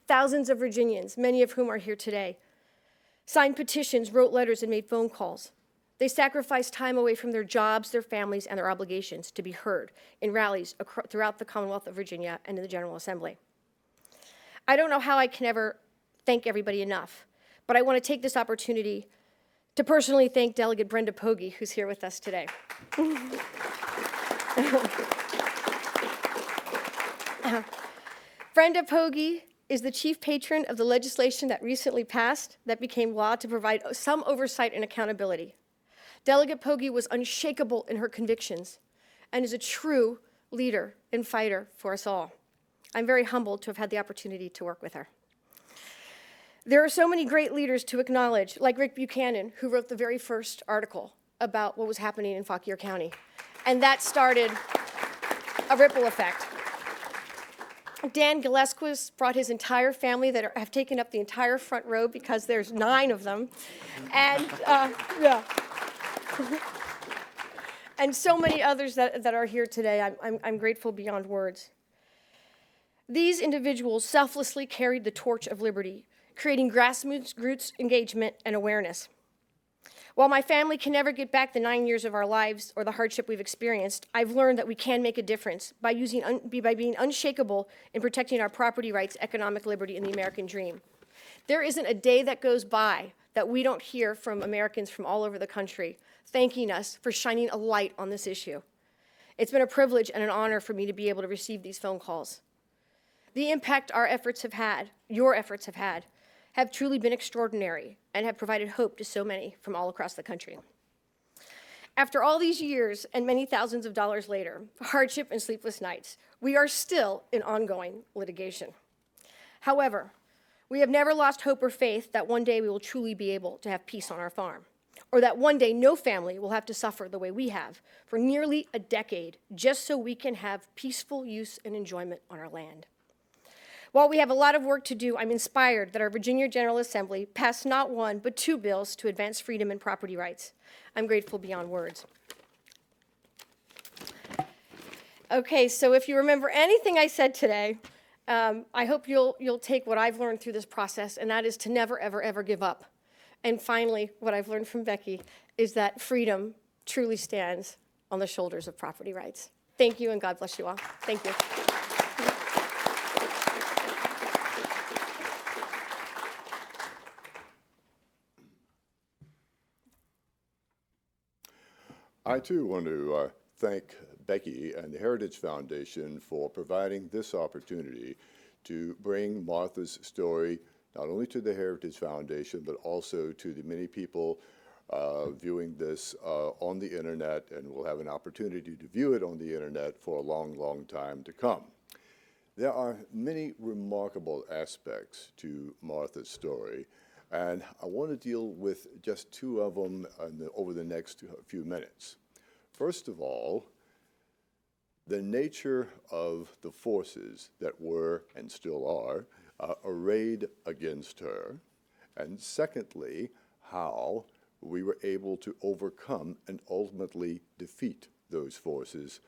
S2: Thousands of Virginians, many of whom are here today, signed petitions, wrote letters, and made phone calls. They sacrificed time away from their jobs, their families, and their obligations to be heard in rallies throughout the Commonwealth of Virginia and in the General Assembly. I don't know how I can ever thank everybody enough, but I want to take this opportunity to personally thank Delegate Brenda Pogey, who's here with us today. Brenda Pogey is the chief patron of the legislation that recently passed that became law to provide some oversight and accountability. Delegate Pogey was unshakable in her convictions and is a true leader and fighter for us all. I'm very humbled to have had the opportunity to work with her. There are so many great leaders to acknowledge, like Rick Buchanan, who wrote the very first article about what was happening in Fauquier County. And that started a ripple effect. Dan Gillespie brought his entire family that have taken up the entire front row because there's 9 of them. And and so many others that are here today. I'm grateful beyond words. These individuals selflessly carried the torch of liberty, creating grassroots engagement and awareness. While my family can never get back the 9 years of our lives or the hardship we've experienced, I've learned that we can make a difference by being unshakable in protecting our property rights, economic liberty, and the American dream. There isn't a day that goes by that we don't hear from Americans from all over the country thanking us for shining a light on this issue. It's been a privilege and an honor for me to be able to receive these phone calls. The impact our efforts have had, your efforts have truly been extraordinary and have provided hope to so many from all across the country. After all these years and many thousands of dollars later, hardship and sleepless nights, we are still in ongoing litigation. However, we have never lost hope or faith that one day we will truly be able to have peace on our farm, or that one day no family will have to suffer the way we have for nearly a decade just so we can have peaceful use and enjoyment on our land. While we have a lot of work to do, I'm inspired that our Virginia General Assembly passed not 1, but 2 bills to advance freedom and property rights. I'm grateful beyond words. Okay, so if you remember anything I said today, I hope you'll take what I've learned through this process, and that is to never, ever, ever give up. And finally, what I've learned from Becky is that freedom truly stands on the shoulders of property rights. Thank you, and God bless you all. Thank you.
S7: I too want to thank Becky and the Heritage Foundation for providing this opportunity to bring Martha's story not only to the Heritage Foundation, but also to the many people viewing this on the internet, and will have an opportunity to view it on the internet for a long, long time to come. There are many remarkable aspects to Martha's story, and I want to deal with just two of them over the next few minutes. First of all, the nature of the forces that were and still are arrayed against her, and secondly, how we were able to overcome and ultimately defeat those forces,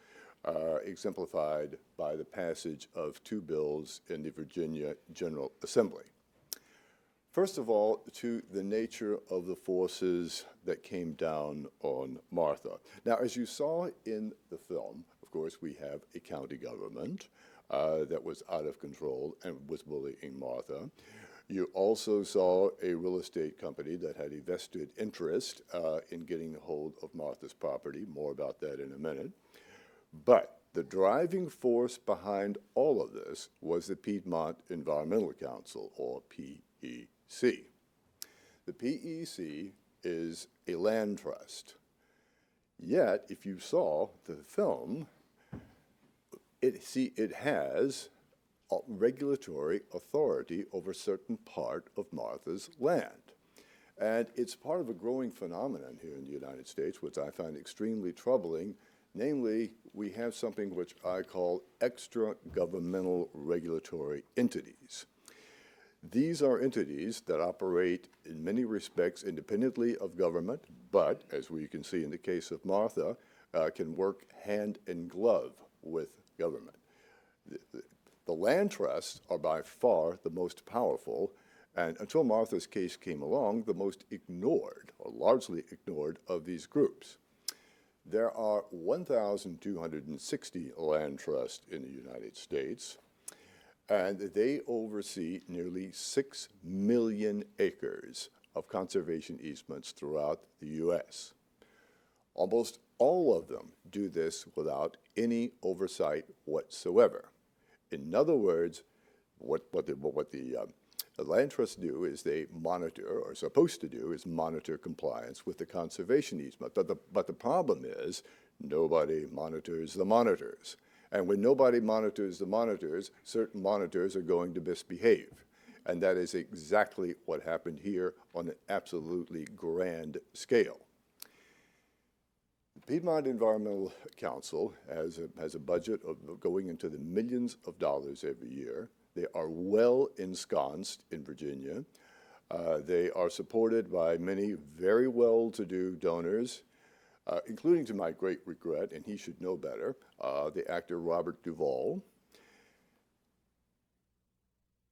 S7: exemplified by the passage of 2 bills in the Virginia General Assembly. First of all, to the nature of the forces that came down on Martha. Now, as you saw in the film, of course, we have a county government that was out of control and was bullying Martha. You also saw a real estate company that had a vested interest in getting a hold of Martha's property. More about that in a minute. But the driving force behind all of this was the Piedmont Environmental Council, or PEC. The PEC is a land trust. Yet, if you saw the film, it has regulatory authority over a certain part of Martha's land. And it's part of a growing phenomenon here in the United States, which I find extremely troubling. Namely, we have something which I call extra-governmental regulatory entities. These are entities that operate in many respects independently of government, but, as we can see in the case of Martha, can work hand in glove with government. The land trusts are by far the most powerful, and until Martha's case came along, the most ignored, or largely ignored, of these groups. There are 1,260 land trusts in the United States, and they oversee nearly 6 million acres of conservation easements throughout the U.S. Almost all of them do this without any oversight whatsoever. In other words, what the land trusts do is they monitor, or are supposed to do, is monitor compliance with the conservation easement. But the problem is nobody monitors the monitors. And when nobody monitors the monitors, certain monitors are going to misbehave. And that is exactly what happened here on an absolutely grand scale. The Piedmont Environmental Council has a budget of going into the millions of dollars every year. They are well ensconced in Virginia. They are supported by many very well-to-do donors, including, to my great regret, and he should know better, the actor Robert Duvall.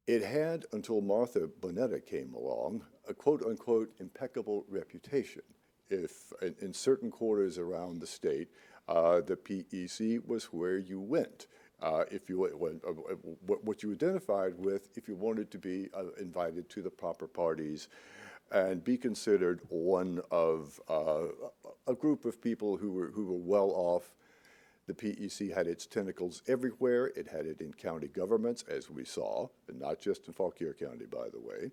S7: It had, until Martha Boneta came along, a quote-unquote impeccable reputation. If in certain quarters around the state, the PEC was where you went. If you what you identified with, if you wanted to be invited to the proper parties and be considered one of a group of people who were well off. The PEC had its tentacles everywhere. It had it in county governments, as we saw, and not just in Fauquier County, by the way.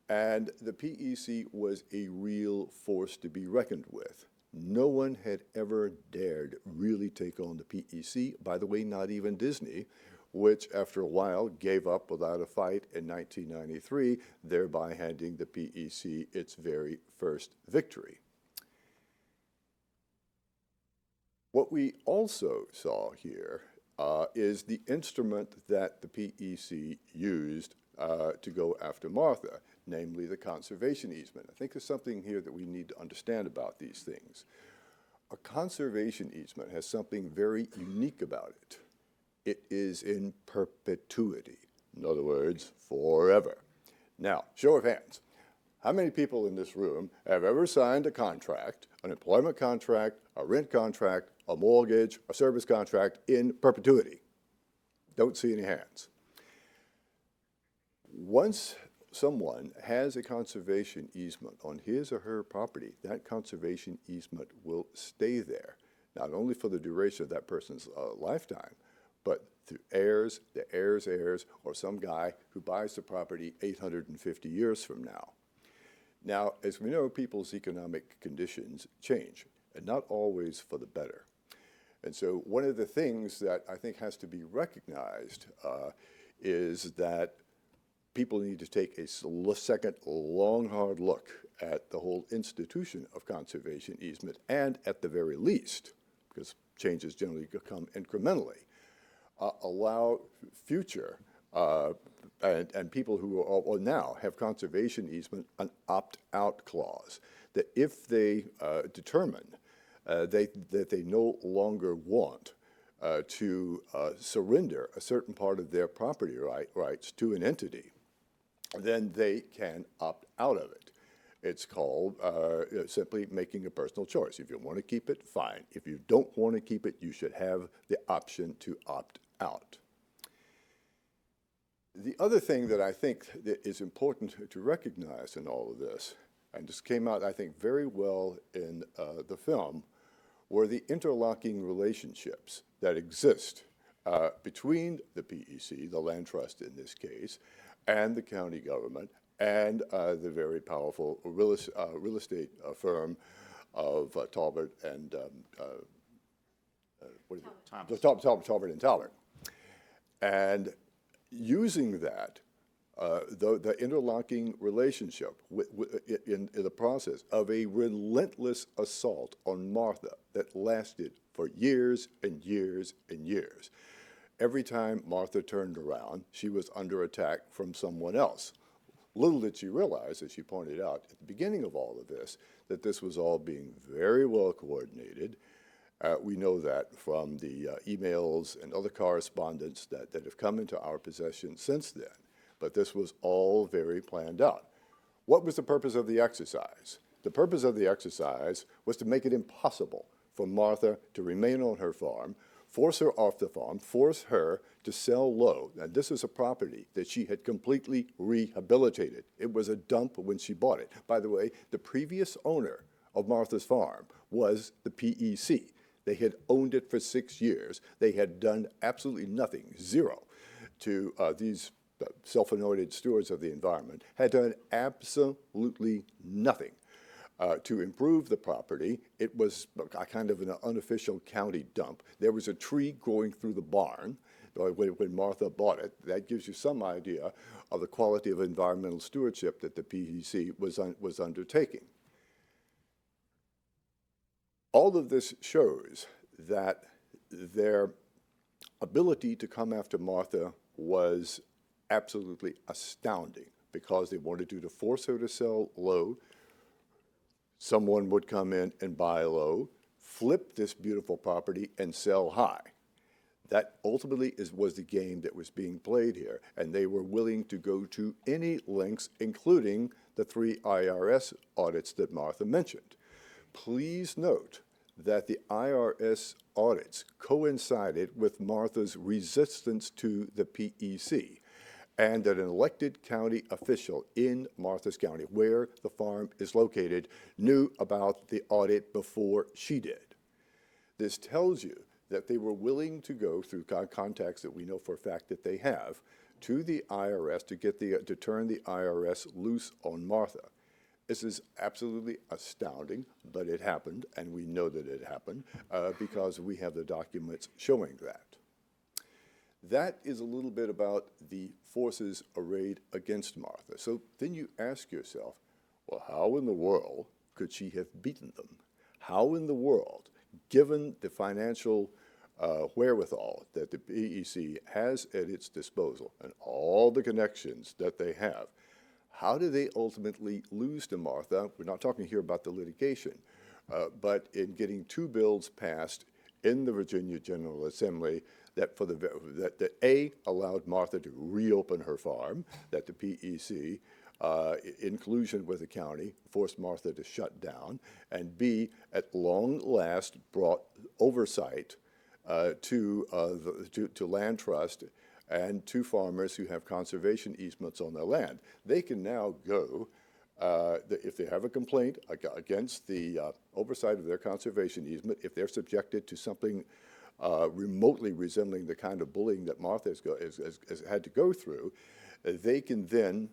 S7: And the PEC was a real force to be reckoned with. No one had ever dared really take on the PEC, by the way, not even Disney, which after a while gave up without a fight in 1993, thereby handing the PEC its very first victory. What we also saw here is the instrument that the PEC used to go after Martha, namely the conservation easement. I think there's something here that we need to understand about these things. A conservation easement has something very unique about it. It is in perpetuity. In other words, forever. Now, show of hands. How many people in this room have ever signed a contract, an employment contract, a rent contract, a mortgage, a service contract in perpetuity? Don't see any hands. Once someone has a conservation easement on his or her property, that conservation easement will stay there. not only for the duration of that person's lifetime, but through heirs, the heirs, or some guy who buys the property 850 years from now. Now, as we know, people's economic conditions change, and not always for the better. And so one of the things that I think has to be recognized is that people need to take a second, long, hard look at the whole institution of conservation easement, and at the very least, because changes generally come incrementally, allow future and people who are now have conservation easement an opt-out clause, that if they determine that they no longer want to surrender a certain part of their property rights to an entity, then they can opt out of it. It's called simply making a personal choice. If you want to keep it, fine. If you don't want to keep it, you should have the option to opt out. The other thing that I think that is important to recognize in all of this, and this came out, I think, very well in the film, were the interlocking relationships that exist between the PEC, the land trust in this case, and the county government, and the very powerful real estate firm of Talbot and Talbot and Talbot. And using that, the interlocking relationship in the process of a relentless assault on Martha that lasted for years and years and years. Every time Martha turned around, she was under attack from someone else. Little did she realize, as she pointed out at the beginning of all of this, that this was all being very well coordinated. We know that from the emails and other correspondence that have come into our possession since then. But this was all very planned out. What was the purpose of the exercise? The purpose of the exercise was to make it impossible for Martha to remain on her farm, force her off the farm, force her to sell low. And this is a property that she had completely rehabilitated. It was a dump when she bought it. By the way, the previous owner of Martha's farm was the PEC. They had owned it for 6 years. They had done absolutely nothing, zero, to these self-anointed stewards of the environment, had done absolutely nothing to improve the property. It was a kind of an unofficial county dump. There was a tree growing through the barn when Martha bought it. That gives you some idea of the quality of environmental stewardship that the PEC was undertaking. All of this shows that their ability to come after Martha was absolutely astounding, because they wanted to force her to sell low. Someone would come in and buy low, flip this beautiful property, and sell high. That ultimately was the game that was being played here, and they were willing to go to any lengths, including the 3 IRS audits that Martha mentioned. Please note that the IRS audits coincided with Martha's resistance to the PEC, and that an elected county official in Martha's County, where the farm is located, knew about the audit before she did. This tells you that they were willing to go through contacts that we know for a fact that they have to the IRS to turn the IRS loose on Martha. This is absolutely astounding, but it happened, and we know that it happened because we have the documents showing that. That is a little bit about the forces arrayed against Martha. So then you ask yourself, well, how in the world could she have beaten them? How in the world, given the financial wherewithal that the PEC has at its disposal and all the connections that they have, how do they ultimately lose to Martha? We're not talking here about the litigation, but in getting 2 bills passed in the Virginia General Assembly that A, allowed Martha to reopen her farm, that the PEC, in collusion with the county, forced Martha to shut down, and B, at long last brought oversight to land trust and to farmers who have conservation easements on their land. They can now go If they have a complaint against the oversight of their conservation easement, if they're subjected to something remotely resembling the kind of bullying that Martha has had to go through, they can then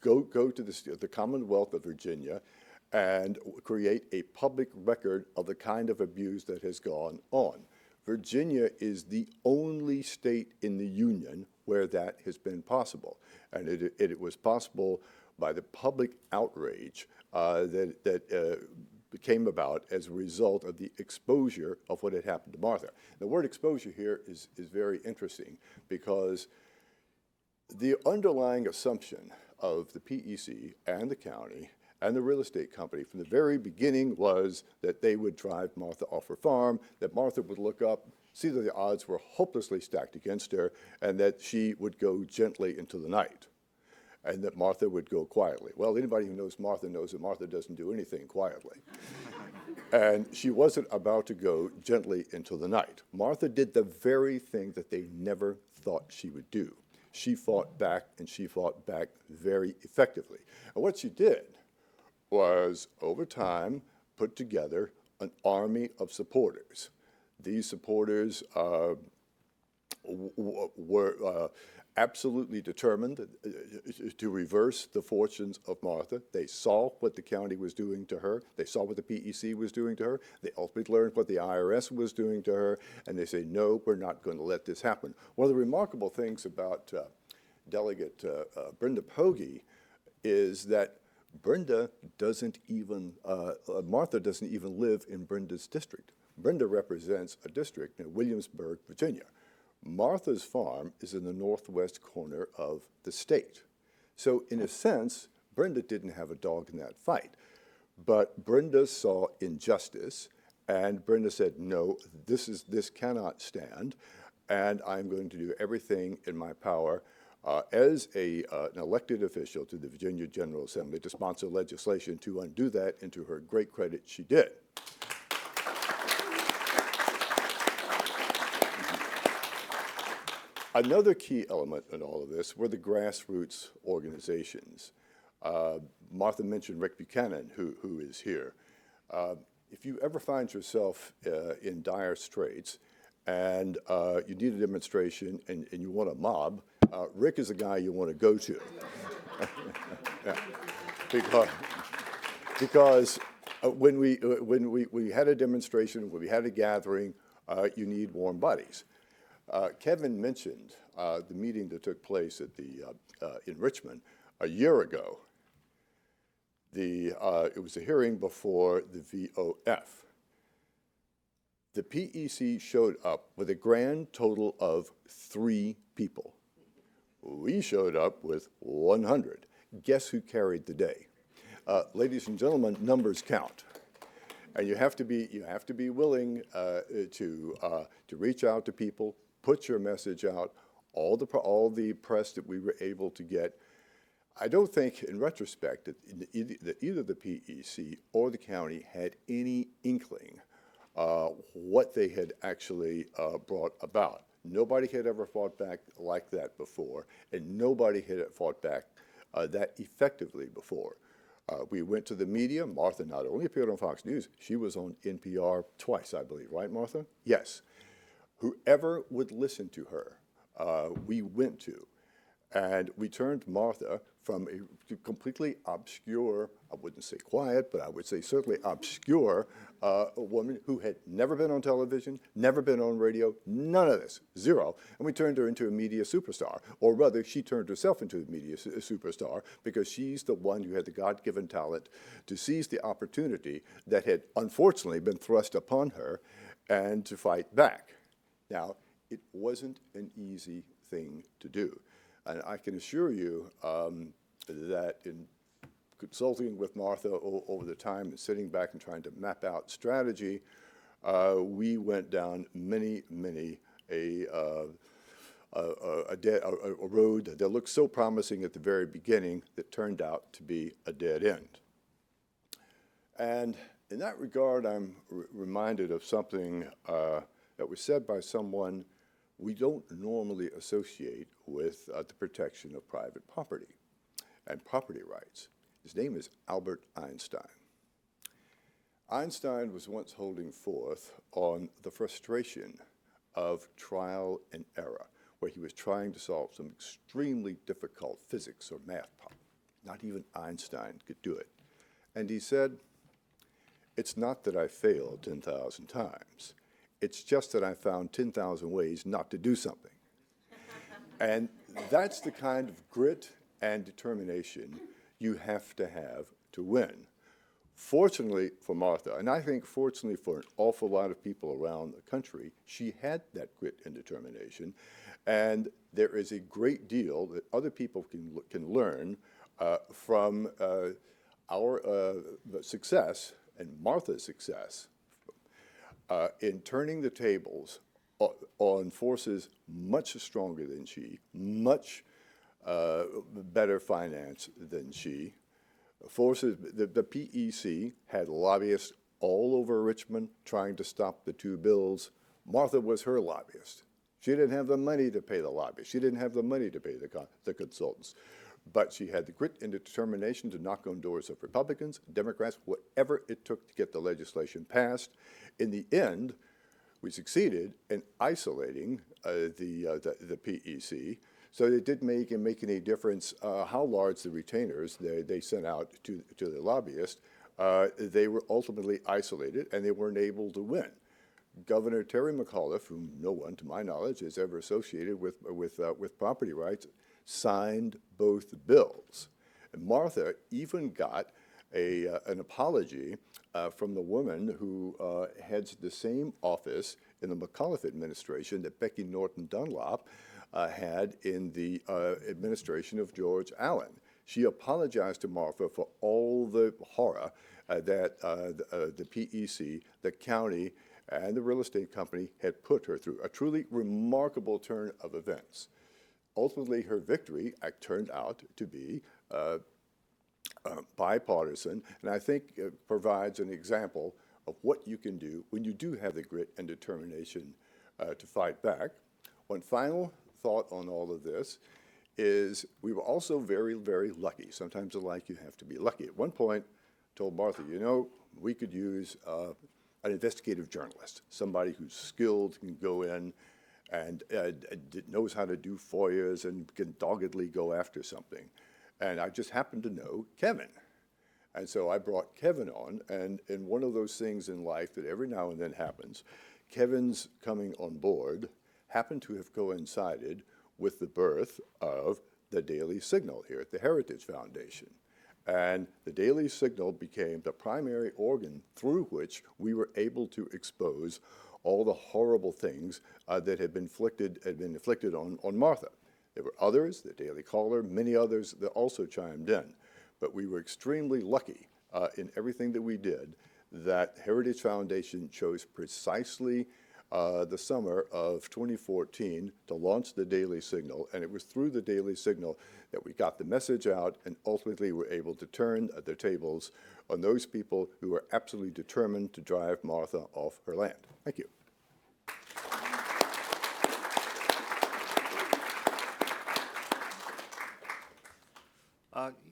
S7: go to the Commonwealth of Virginia and create a public record of the kind of abuse that has gone on. Virginia is the only state in the Union where that has been possible. And it was possible by the public outrage that came about as a result of the exposure of what had happened to Martha. The word exposure here is very interesting because the underlying assumption of the PEC and the county and the real estate company from the very beginning was that they would drive Martha off her farm, that Martha would look up, see that the odds were hopelessly stacked against her, and that she would go gently into the night, and that Martha would go quietly. Well, anybody who knows that Martha doesn't do anything quietly. And she wasn't about to go gently into the night. Martha did the very thing that they never thought she would do. She fought back, and she fought back very effectively. And what she did was, over time, put together an army of supporters. These supporters were absolutely determined to reverse the fortunes of Martha. They saw what the county was doing to her. They saw what the PEC was doing to her. They ultimately learned what the IRS was doing to her, and they say, no, we're not going to let this happen. One of the remarkable things about Delegate Brenda Pogey is that Brenda doesn't even, Martha doesn't even live in Brenda's district. Brenda represents a district in Williamsburg, Virginia. Martha's farm is in the northwest corner of the state. So in a sense, Brenda didn't have a dog in that fight. But Brenda saw injustice, and Brenda said, no, this cannot stand, and I'm going to do everything in my power as an elected official to the Virginia General Assembly to sponsor legislation to undo that, and to her great credit, she did. Another key element in all of this were the grassroots organizations. Martha mentioned Rick Buchanan, who is here. If you ever find yourself in dire straits and you need a demonstration and you want a mob, Rick is the guy you want to go to. Yeah. Because when we had a demonstration, when we had a gathering, you need warm bodies. Kevin mentioned the meeting that took place at in Richmond a year ago. It was a hearing before the VOF. The PEC showed up with a grand total of 3 people. We showed up with 100. Guess who carried the day? Ladies and gentlemen, numbers count. And you have to be willing to reach out to people, put your message out. All the press that we were able to get. I don't think, in retrospect, that either the PEC or the county had any inkling what they had actually brought about. Nobody had ever fought back like that before, and nobody had fought back that effectively before. We went to the media. Martha not only appeared on Fox News, she was on NPR twice, I believe. Right, Martha? Yes. Whoever would listen to her, we went to. And we turned Martha from a completely obscure, I wouldn't say quiet, but I would say certainly obscure a woman who had never been on television, never been on radio, none of this, zero. And we turned her into a media superstar. Or rather, she turned herself into a media superstar because she's the one who had the God-given talent to seize the opportunity that had unfortunately been thrust upon her and to fight back. Now, it wasn't an easy thing to do. And I can assure you that in consulting with Martha over the time and sitting back and trying to map out strategy, we went down many a road that looked so promising at the very beginning that turned out to be a dead end. And in that regard, I'm reminded of something that was said by someone we don't normally associate with the protection of private property. and property rights. His name is Albert Einstein. Einstein was once holding forth on the frustration of trial and error, where he was trying to solve some extremely difficult physics or math problem. Not even Einstein could do it. And he said, "It's not that I failed 10,000 times. It's just that I found 10,000 ways not to do something." And that's the kind of grit and determination you have to win. Fortunately for Martha, and I think fortunately for an awful lot of people around the country, she had that grit and determination, and there is a great deal that other people can learn from our success and Martha's success in turning the tables on forces much stronger than she, much better financed than she. Forces, the PEC had lobbyists all over Richmond trying to stop the two bills. Martha was her lobbyist. She didn't have the money to pay the lobbyists. She didn't have the money to pay the consultants. But she had the grit and the determination to knock on doors of Republicans, Democrats, whatever it took to get the legislation passed. In the end, we succeeded in isolating the PEC. So it didn't make any difference how large the retainers they sent out to the lobbyists. They were ultimately isolated, and they weren't able to win. Governor Terry McAuliffe, whom no one, to my knowledge, has ever associated with property rights, signed both bills. And Martha even got an apology from the woman who heads the same office in the McAuliffe administration that Becky Norton Dunlop had in the administration of George Allen. She apologized to Martha for all the horror that the PEC, the county, and the real estate company had put her through. A truly remarkable turn of events. Ultimately, her victory turned out to be bipartisan, and I think provides an example of what you can do when you do have the grit and determination to fight back. One final thought on all of this is we were also very, very lucky. Sometimes in life you have to be lucky. At one point, I told Martha, you know, we could use an investigative journalist, somebody who's skilled, can go in and knows how to do FOIAs and can doggedly go after something. And I just happened to know Kevin. And so I brought Kevin on, and one of those things in life that every now and then happens, Kevin's coming on board happened to have coincided with the birth of the Daily Signal here at the Heritage Foundation. And the Daily Signal became the primary organ through which we were able to expose all the horrible things that had been inflicted on Martha. There were others, the Daily Caller, many others that also chimed in. But we were extremely lucky in everything that we did that Heritage Foundation chose precisely the summer of 2014 to launch the Daily Signal, and it was through the Daily Signal that we got the message out and ultimately were able to turn the tables on those people who were absolutely determined to drive Martha off her land. Thank you.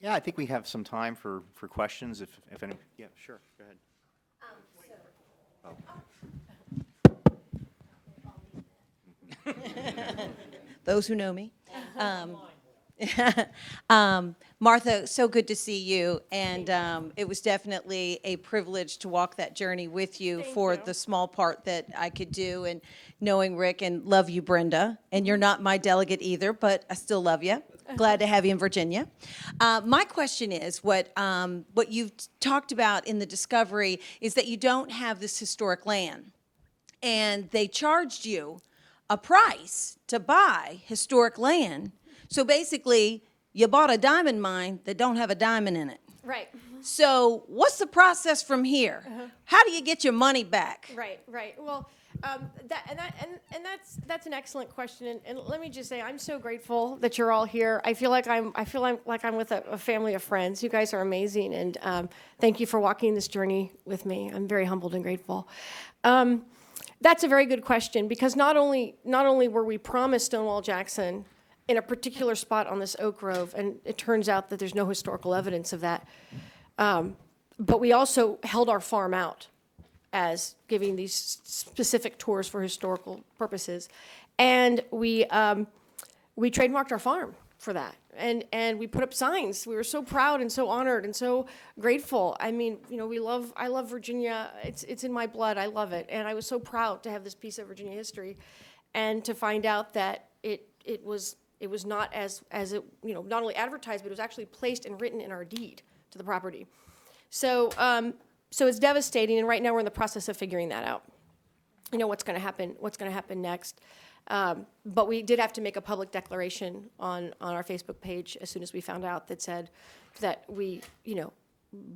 S1: Yeah, I think we have some time for questions if any. Yeah, sure, go ahead.
S4: Those who know me. Martha, so good to see you, and it was definitely a privilege to walk that journey with you for the small part that I could do, and knowing Rick, and love you, Brenda, and you're not my delegate either, but I still love you. Glad to have you in Virginia. My question is, what you've talked about in the discovery is that you don't have this historic land, and they charged you a price to buy historic land. So basically, you bought a diamond mine that don't have a diamond in it.
S2: Right.
S4: So what's the process from here? How do you get your money back?
S2: Right. Well, that's an excellent question. And let me just say, I'm so grateful that you're all here. I feel like I'm with a family of friends. You guys are amazing, and thank you for walking this journey with me. I'm very humbled and grateful. That's a very good question, because not only were we promised Stonewall Jackson in a particular spot on this oak grove, and it turns out that there's no historical evidence of that. But we also held our farm out as giving these specific tours for historical purposes. And we trademarked our farm for that. And we put up signs. We were so proud and so honored and so grateful. I mean, you know, I love Virginia. It's in my blood. I love it. And I was so proud to have this piece of Virginia history and to find out that it was not as it, you know, not only advertised, but it was actually placed and written in our deed to the property. So it's devastating, and right now we're in the process of figuring that out. You know, what's going to happen next. But we did have to make a public declaration on our Facebook page as soon as we found out that said that we, you know,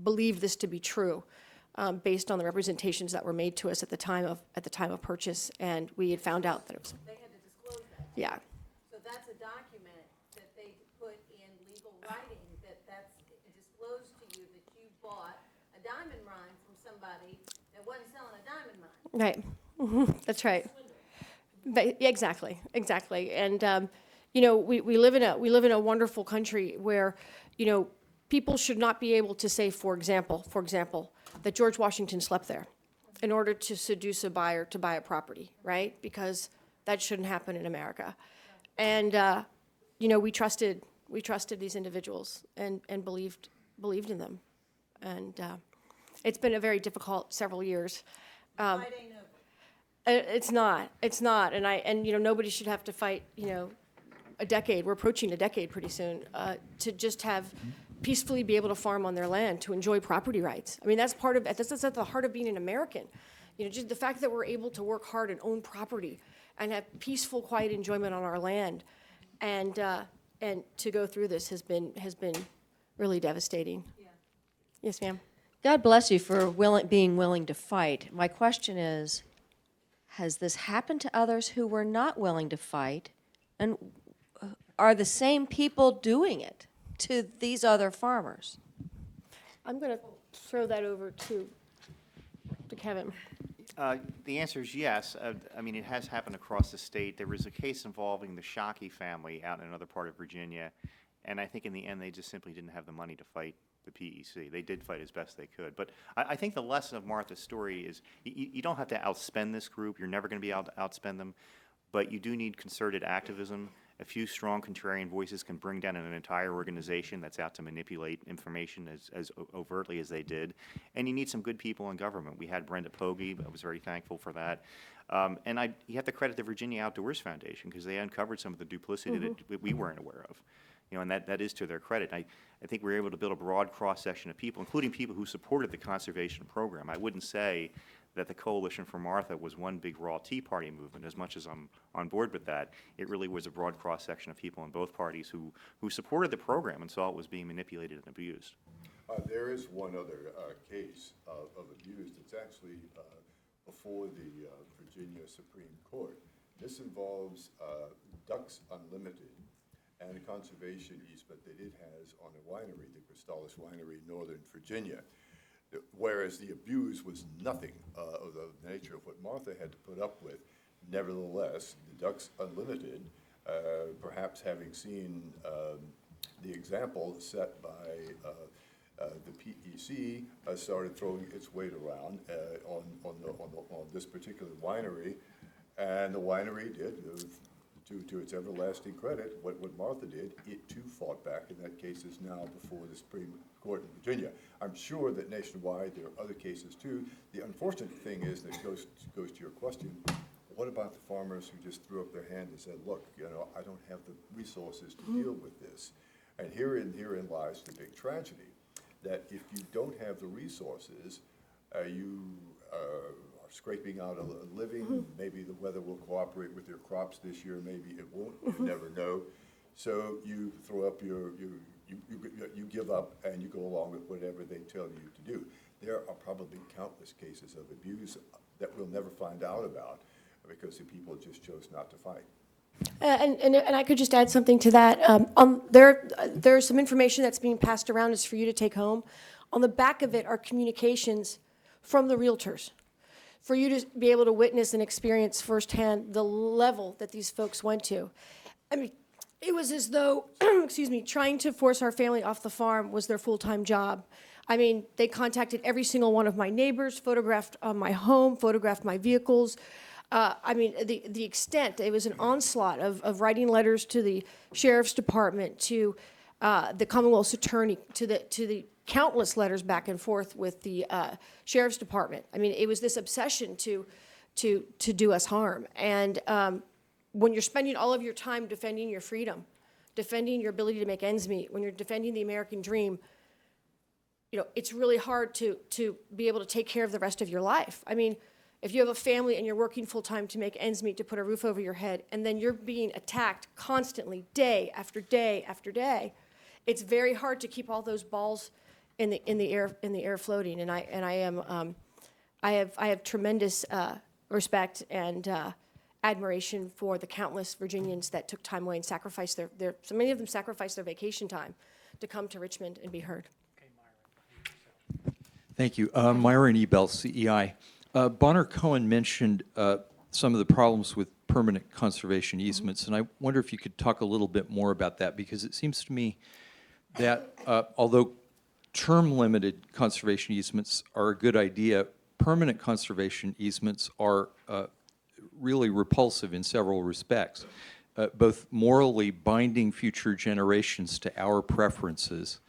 S2: believe this to be true, based on the representations that were made to us at the time of purchase, and we had found out that it was.
S4: They had to disclose that.
S2: Yeah.
S4: So that's a document that they put in legal writing that's disclosed to you that you bought a diamond mine from somebody that wasn't selling a diamond mine.
S2: Right. That's right. But, yeah, exactly. And you know, we live in a wonderful country where, you know, people should not be able to say, for example, that George Washington slept there in order to seduce a buyer to buy a property, right? Because that shouldn't happen in America. And you know, we trusted these individuals and believed in them. And it's been a very difficult several years. It's not, and you know, nobody should have to fight, you know, a decade. We're approaching a decade pretty soon, to just have peacefully be able to farm on their land, to enjoy property rights. I mean, that's that's at the heart of being an American. You know, just the fact that we're able to work hard and own property and have peaceful, quiet enjoyment on our land, and to go through this has been really devastating. Yeah. Yes, ma'am.
S9: God bless you for being willing to fight. My question is, has this happened to others who were not willing to fight? And are the same people doing it to these other farmers?
S2: I'm going to throw that over to Kevin.
S1: The answer is yes. I mean, it has happened across the state. There was a case involving the Shockey family out in another part of Virginia, and I think in the end they just simply didn't have the money to fight the PEC. They did fight as best they could. But I think the lesson of Martha's story is you don't have to outspend this group. You're never going to be able to outspend them. But you do need concerted activism. A few strong contrarian voices can bring down an entire organization that's out to manipulate information as overtly as they did. And you need some good people in government. We had Brenda Pogey. I was very thankful for that. And you have to credit the Virginia Outdoors Foundation because they uncovered some of the duplicity that we weren't aware of. You know, and that is to their credit. I think we were able to build a broad cross-section of people, including people who supported the conservation program. I wouldn't say that the Coalition for Martha was one big raw Tea Party movement, as much as I'm on board with that. It really was a broad cross-section of people in both parties who supported the program and saw it was being manipulated and abused.
S7: There is one other case of abuse that's actually before the Virginia Supreme Court. This involves Ducks Unlimited and a conservation easement that it has on a winery, the Crystallis Winery in Northern Virginia. Whereas the abuse was nothing of the nature of what Martha had to put up with. Nevertheless, the Ducks Unlimited, perhaps having seen the example set by the PEC, started throwing its weight around on this particular winery, and the winery did. To its everlasting credit, what Martha did, it too fought back, and that case is now before the Supreme Court in Virginia. I'm sure that nationwide there are other cases too. The unfortunate thing is that goes to your question, what about the farmers who just threw up their hand and said, look, you know, I don't have the resources to deal with this. And herein lies the big tragedy, that if you don't have the resources, you are scraping out a living. Maybe the weather will cooperate with your crops this year, maybe it won't, you never know. So you throw up you give up and you go along with whatever they tell you to do. There are probably countless cases of abuse that we'll never find out about because the people just chose not to fight.
S2: And I could just add something to that. There's some information that's being passed around is for you to take home. On the back of it are communications from the realtors, for you to be able to witness and experience firsthand the level that these folks went to. I mean, it was as though, excuse me, trying to force our family off the farm was their full-time job. I mean, they contacted every single one of my neighbors, photographed my home, photographed my vehicles. I mean, the extent, it was an onslaught of writing letters to the sheriff's department, to the Commonwealth's attorney, to the countless letters back and forth with the sheriff's department. I mean, it was this obsession to do us harm. And when you're spending all of your time defending your freedom, defending your ability to make ends meet, when you're defending the American dream, you know, it's really hard to be able to take care of the rest of your life. I mean, if you have a family and you're working full-time to make ends meet, to put a roof over your head, and then you're being attacked constantly, day after day after day, it's very hard to keep all those balls in the air floating. And I have tremendous respect and admiration for the countless Virginians that took time away and sacrificed so many of them sacrificed their vacation time to come to Richmond and be heard.
S12: Thank you. Myron Ebel, CEI. Bonner Cohen mentioned some of the problems with permanent conservation easements, and I wonder if you could talk a little bit more about that, because it seems to me that although term-limited conservation easements are a good idea, permanent conservation easements are really repulsive in several respects, both morally binding future generations to our preferences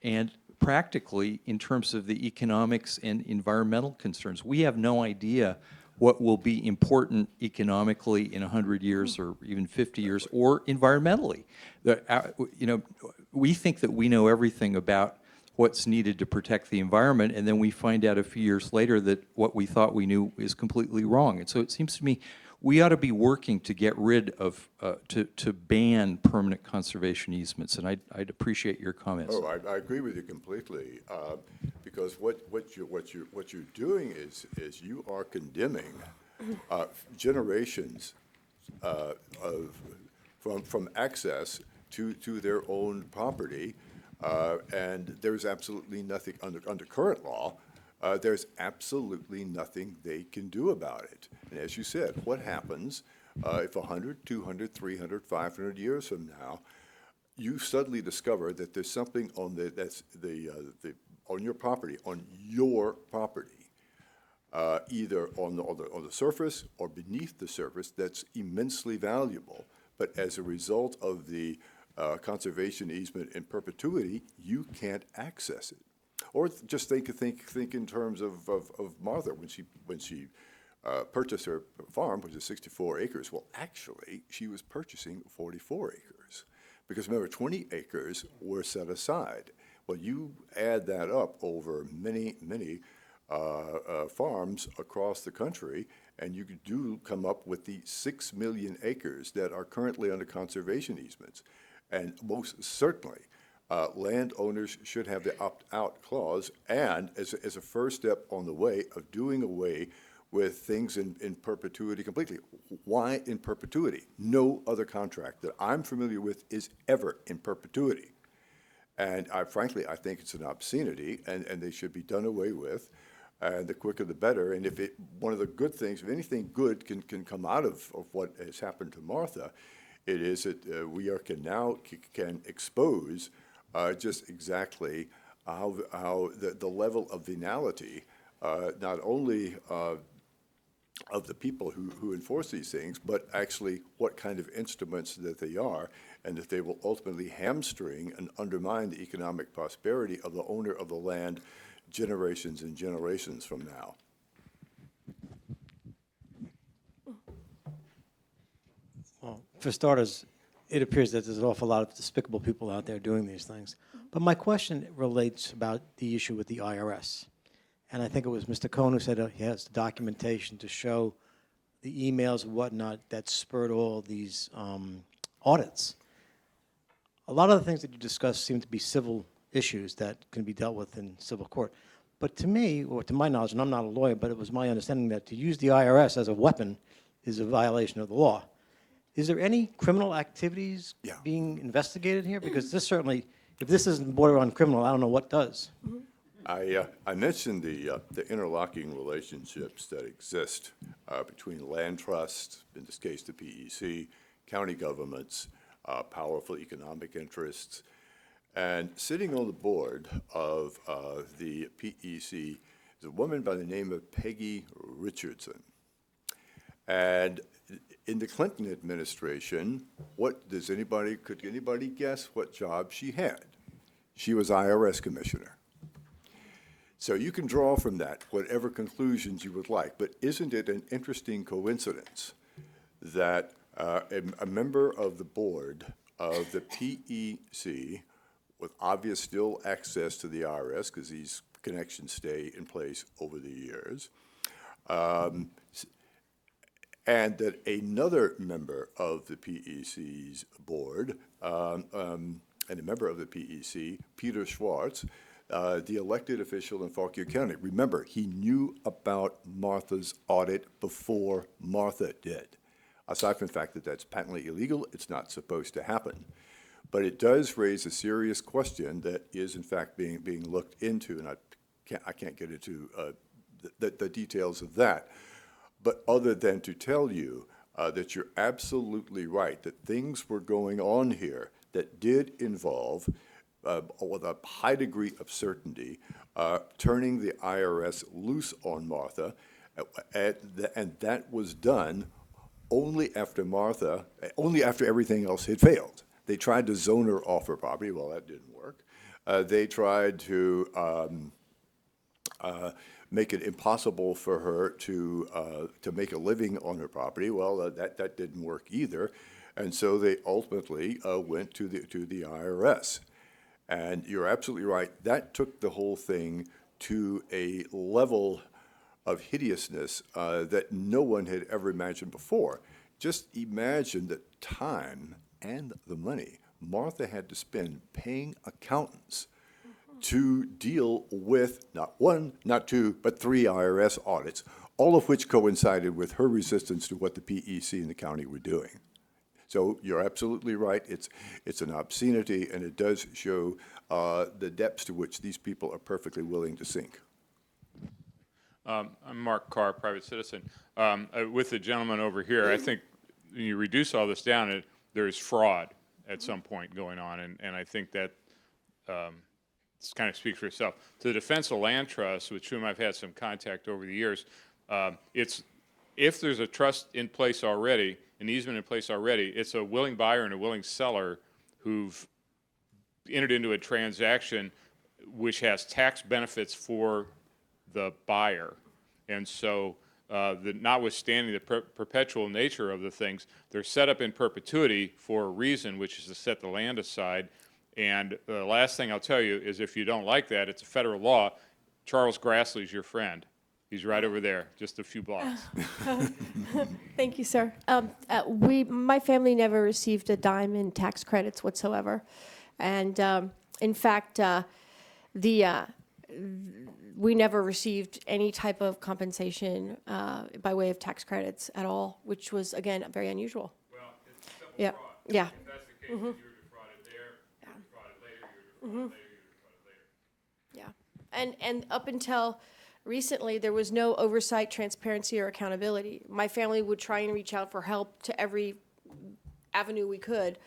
S12: and practically in terms of the economics and environmental concerns. We have no idea what will be important economically in 100 years or even 50 years, or environmentally. You know, we think that we know everything about what's needed to protect the environment, and then we find out a few years later that what we thought we knew is completely wrong. And so it seems to me we ought to be working to get rid of, to ban permanent conservation easements, and I'd appreciate your comments.
S7: Oh, I agree with you completely, because what you're doing is you are condemning generations from access to their own property, and there's absolutely nothing under current law. There's absolutely nothing they can do about it. And as you said, what happens if 100, 200, 300, 500 years from now, you suddenly discover that there's something on on your property, either on the surface or beneath the surface, that's immensely valuable, but as a result of the conservation easement in perpetuity, you can't access it. Or just think in terms of Martha when she purchased her farm, which is 64 acres. Well, actually, she was purchasing 44 acres, because remember, 20 acres were set aside. Well, you add that up over many farms across the country, and you do come up with the 6 million acres that are currently under conservation easements, and most certainly. Landowners should have the opt-out clause, and as a first step on the way of doing away with things in perpetuity completely. Why in perpetuity? No other contract that I'm familiar with is ever in perpetuity. And frankly, I think it's an obscenity, and they should be done away with. And the quicker the better. And if one of the good things, if anything good can come out of what has happened to Martha, it is that we can expose just exactly how the level of venality, not only of the people who enforce these things, but actually what kind of instruments that they are, and that they will ultimately hamstring and undermine the economic prosperity of the owner of the land generations and generations from now.
S22: Well, for starters, it appears that there's an awful lot of despicable people out there doing these things. But my question relates about the issue with the IRS. And I think it was Mr. Cohen who said he has the documentation to show the emails and whatnot that spurred all these audits. A lot of the things that you discussed seem to be civil issues that can be dealt with in civil court. But to me, or to my knowledge, and I'm not a lawyer, but it was my understanding that to use the IRS as a weapon is a violation of the law. Is there any criminal activities being investigated here? Because this certainly, if this isn't border on criminal, I don't know what does.
S7: I mentioned the interlocking relationships that exist between land trusts, in this case the PEC, county governments, powerful economic interests. And sitting on the board of the PEC is a woman by the name of Pogey Richardson. And in the Clinton administration, could anybody guess what job she had? She was IRS commissioner. So you can draw from that whatever conclusions you would like, but isn't it an interesting coincidence that a member of the board of the PEC with obvious still access to the IRS, because these connections stay in place over the years, and that another member of the PEC's board, and a member of the PEC, Peter Schwartz, the elected official in Fauquier County. Remember, he knew about Martha's audit before Martha did. Aside from the fact that that's patently illegal, it's not supposed to happen. But it does raise a serious question that is in fact being looked into, and I can't get into the details of that. But other than to tell you that you're absolutely right, that things were going on here that did involve, with a high degree of certainty, turning the IRS loose on Martha, and that was done only after everything else had failed. They tried to zone her off her property. Well, that didn't work. They tried to make it impossible for her to make a living on her property. Well, that didn't work either, and so they ultimately went to the IRS. And you're absolutely right. That took the whole thing to a level of hideousness that no one had ever imagined before. Just imagine the time and the money Martha had to spend paying accountants to deal with not one, not two, but 3 IRS audits, all of which coincided with her resistance to what the PEC and the county were doing. So you're absolutely right. It's an obscenity, and it does show the depths to which these people are perfectly willing to sink.
S8: I'm Mark Carr, private citizen. With the gentleman over here, I think when you reduce all this down, there's fraud at some point going on, and I think that kind of speaks for itself. To the Defense of Land Trust, with whom I've had some contact over the years, if there's a trust in place already, an easement in place already, it's a willing buyer and a willing seller who've entered into a transaction which has tax benefits for the buyer. And so notwithstanding the perpetual nature of the things, they're set up in perpetuity for a reason, which is to set the land aside. And the last thing I'll tell you is if you don't like that, it's a federal law. Charles Grassley's your friend. He's right over there, just a few blocks.
S2: Thank you, sir. My family never received a dime in tax credits whatsoever. And in fact, we never received any type of compensation by way of tax credits at all, which was, again, very unusual.
S8: Well, it's simple
S2: Yeah.
S8: fraud.
S2: Yeah.
S8: If that's the case, then you were defrauded there, you were defrauded later, you were defrauded later, you were defrauded later.
S2: Yeah. And up until recently, there was no oversight, transparency, or accountability. My family would try and reach out for help to every avenue we could.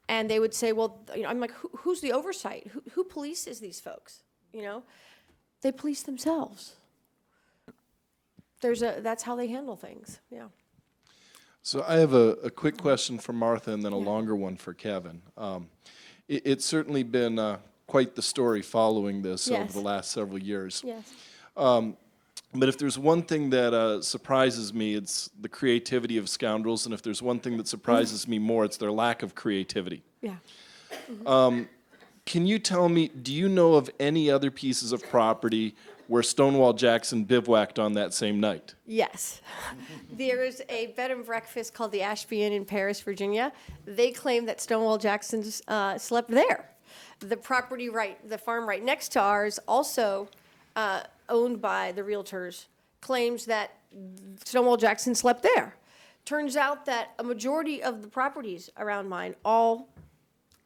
S2: And they would say, well, I'm like, who's the oversight? Who polices these folks? They police themselves. That's how they handle things. Yeah.
S13: So I have a quick question for Martha and then a longer one for Kevin. It's certainly been quite the story following this over the last several years.
S2: Yes.
S13: But if there's one thing that surprises me, it's the creativity of scoundrels, and if there's one thing that surprises me more, it's their lack of creativity.
S2: Yeah.
S13: Can you tell me, do you know of any other pieces of property where Stonewall Jackson bivouacked on that same night?
S2: Yes. There is a bed and breakfast called the Ashby Inn in Paris, Virginia. They claim that Stonewall Jackson slept there. The property the farm right next to ours, also owned by the realtors, claims that Stonewall Jackson slept there. Turns out that a majority of the properties around mine all,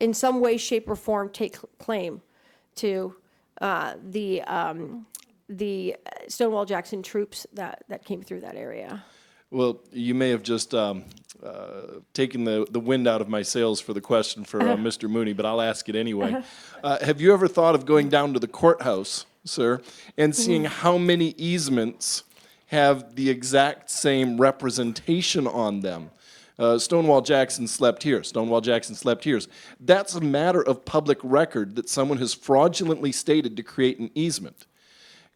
S2: in some way, shape, or form, take claim to the Stonewall Jackson troops that came through that area.
S13: Well, you may have just taken the wind out of my sails for the question for Mr. Mooney, but I'll ask it anyway. Have you ever thought of going down to the courthouse, sir, and seeing how many easements have the exact same representation on them? Stonewall Jackson slept here. Stonewall Jackson slept here. That's a matter of public record that someone has fraudulently stated to create an easement.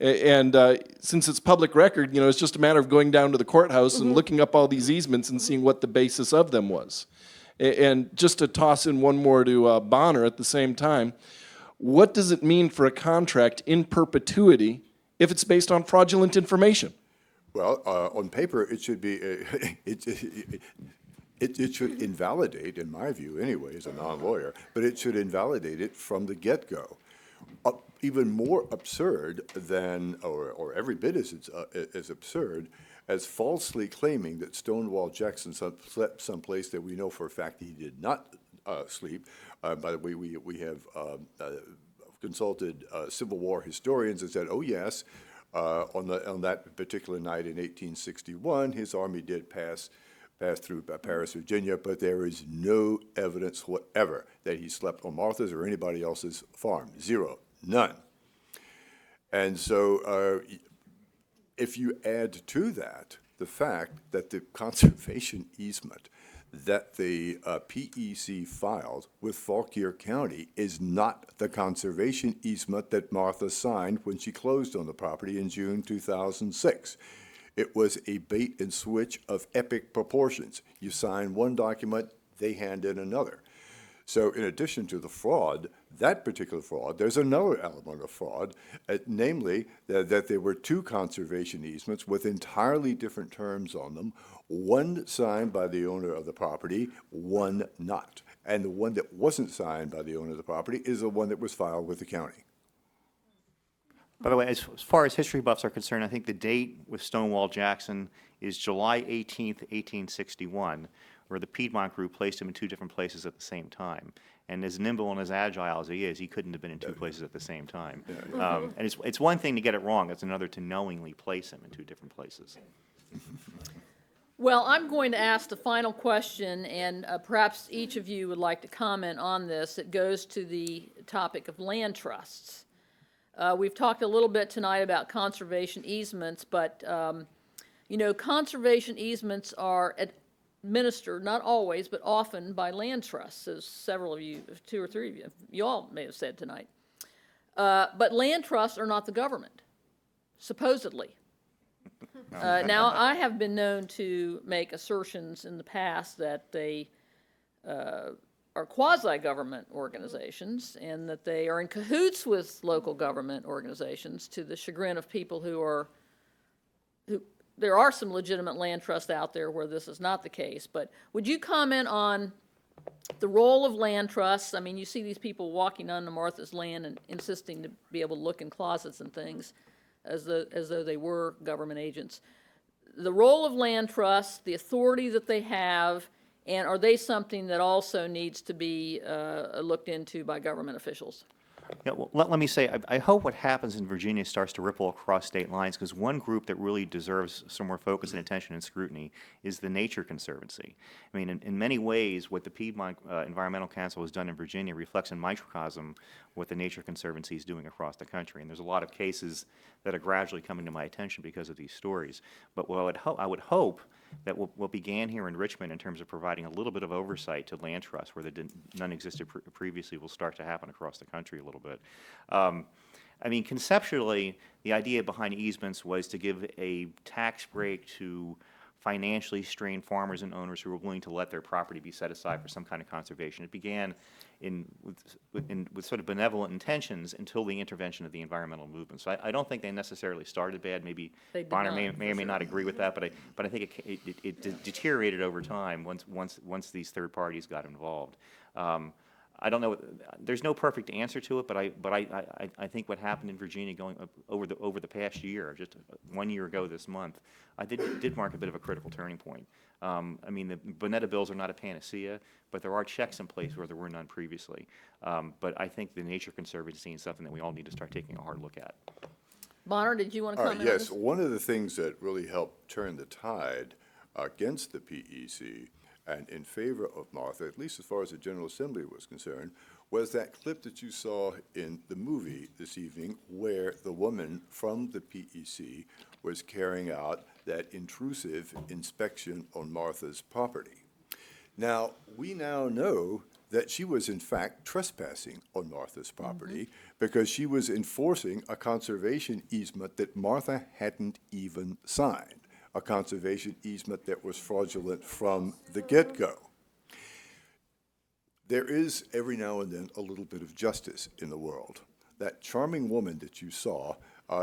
S13: And since it's public record, you know, it's just a matter of going down to the courthouse and looking up all these easements and seeing what the basis of them was. And just to toss in one more to Bonner at the same time, what does it mean for a contract in perpetuity if it's based on fraudulent information?
S7: Well, on paper, it should be, it should invalidate, in my view anyway, as a non-lawyer, but it should invalidate it from the get-go. Even more absurd than, or every bit as absurd, as falsely claiming that Stonewall Jackson slept someplace that we know for a fact he did not sleep. By the way, we have consulted Civil War historians and said, oh yes, on that particular night in 1861, his army did pass through Paris, Virginia, but there is no evidence whatever that he slept on Martha's or anybody else's farm. Zero. None. And so if you add to that the fact that the conservation easement that the PEC filed with Fauquier County is not the conservation easement that Martha signed when she closed on the property in June 2006. It was a bait and switch of epic proportions. You sign one document, they hand in another. So in addition to the fraud, that particular fraud, there's another element of fraud, namely that there were two conservation easements with entirely different terms on them, one signed by the owner of the property, one not. And the one that wasn't signed by the owner of the property is the one that was filed with the county.
S1: By the way, as far as history buffs are concerned, I think the date with Stonewall Jackson is July 18th, 1861, where the Piedmont group placed him in two different places at the same time. And as nimble and as agile as he is, he couldn't have been in two places at the same time. And it's one thing to get it wrong, it's another to knowingly place him in two different places.
S21: Well, I'm going to ask the final question, and perhaps each of you would like to comment on this. It goes to the topic of land trusts. We've talked a little bit tonight about conservation easements, but you know, conservation easements are administered, not always, but often by land trusts, as several of you, two or three of you all may have said tonight. But land trusts are not the government, supposedly. Now, I have been known to make assertions in the past that they are quasi-government organizations and that they are in cahoots with local government organizations, to the chagrin of people who there are some legitimate land trusts out there where this is not the case. But would you comment on the role of land trusts? I mean, you see these people walking onto Martha's land and insisting to be able to look in closets and things as though they were government agents. The role of land trusts, the authority that they have, and are they something that also needs to be looked into by government officials?
S1: Yeah, well, let me say, I hope what happens in Virginia starts to ripple across state lines, because one group that really deserves some more focus and attention and scrutiny is the Nature Conservancy. I mean, in many ways, what the Piedmont Environmental Council has done in Virginia reflects in microcosm what the Nature Conservancy is doing across the country. And there's a lot of cases that are gradually coming to my attention because of these stories. But what I would hope that what began here in Richmond in terms of providing a little bit of oversight to land trusts where none existed previously will start to happen across the country a little bit. I mean, conceptually, the idea behind easements was to give a tax break to financially strained farmers and owners who were willing to let their property be set aside for some kind of conservation. It began with sort of benevolent intentions until the intervention of the environmental movement. So I don't think they necessarily started bad. Maybe Bonner may or may not agree with that, but I think it deteriorated over time once these third parties got involved. I don't know. There's no perfect answer to it, but I think what happened in Virginia going over the past year, just 1 year ago this month, did mark a bit of a critical turning point. I mean, the Boneta bills are not a panacea, but there are checks in place where there were none previously. But I think the Nature Conservancy is something that we all need to start taking a hard look at.
S21: Bonner, did you want to comment on
S7: Yes,
S21: this?
S7: one of the things that really helped turn the tide against the PEC and in favor of Martha, at least as far as the General Assembly was concerned, was that clip that you saw in the movie this evening where the woman from the PEC was carrying out that intrusive inspection on Martha's property. Now, we now know that she was in fact trespassing on Martha's property because she was enforcing a conservation easement that Martha hadn't even signed, a conservation easement that was fraudulent from the get-go. There is every now and then a little bit of justice in the world. That charming woman that you saw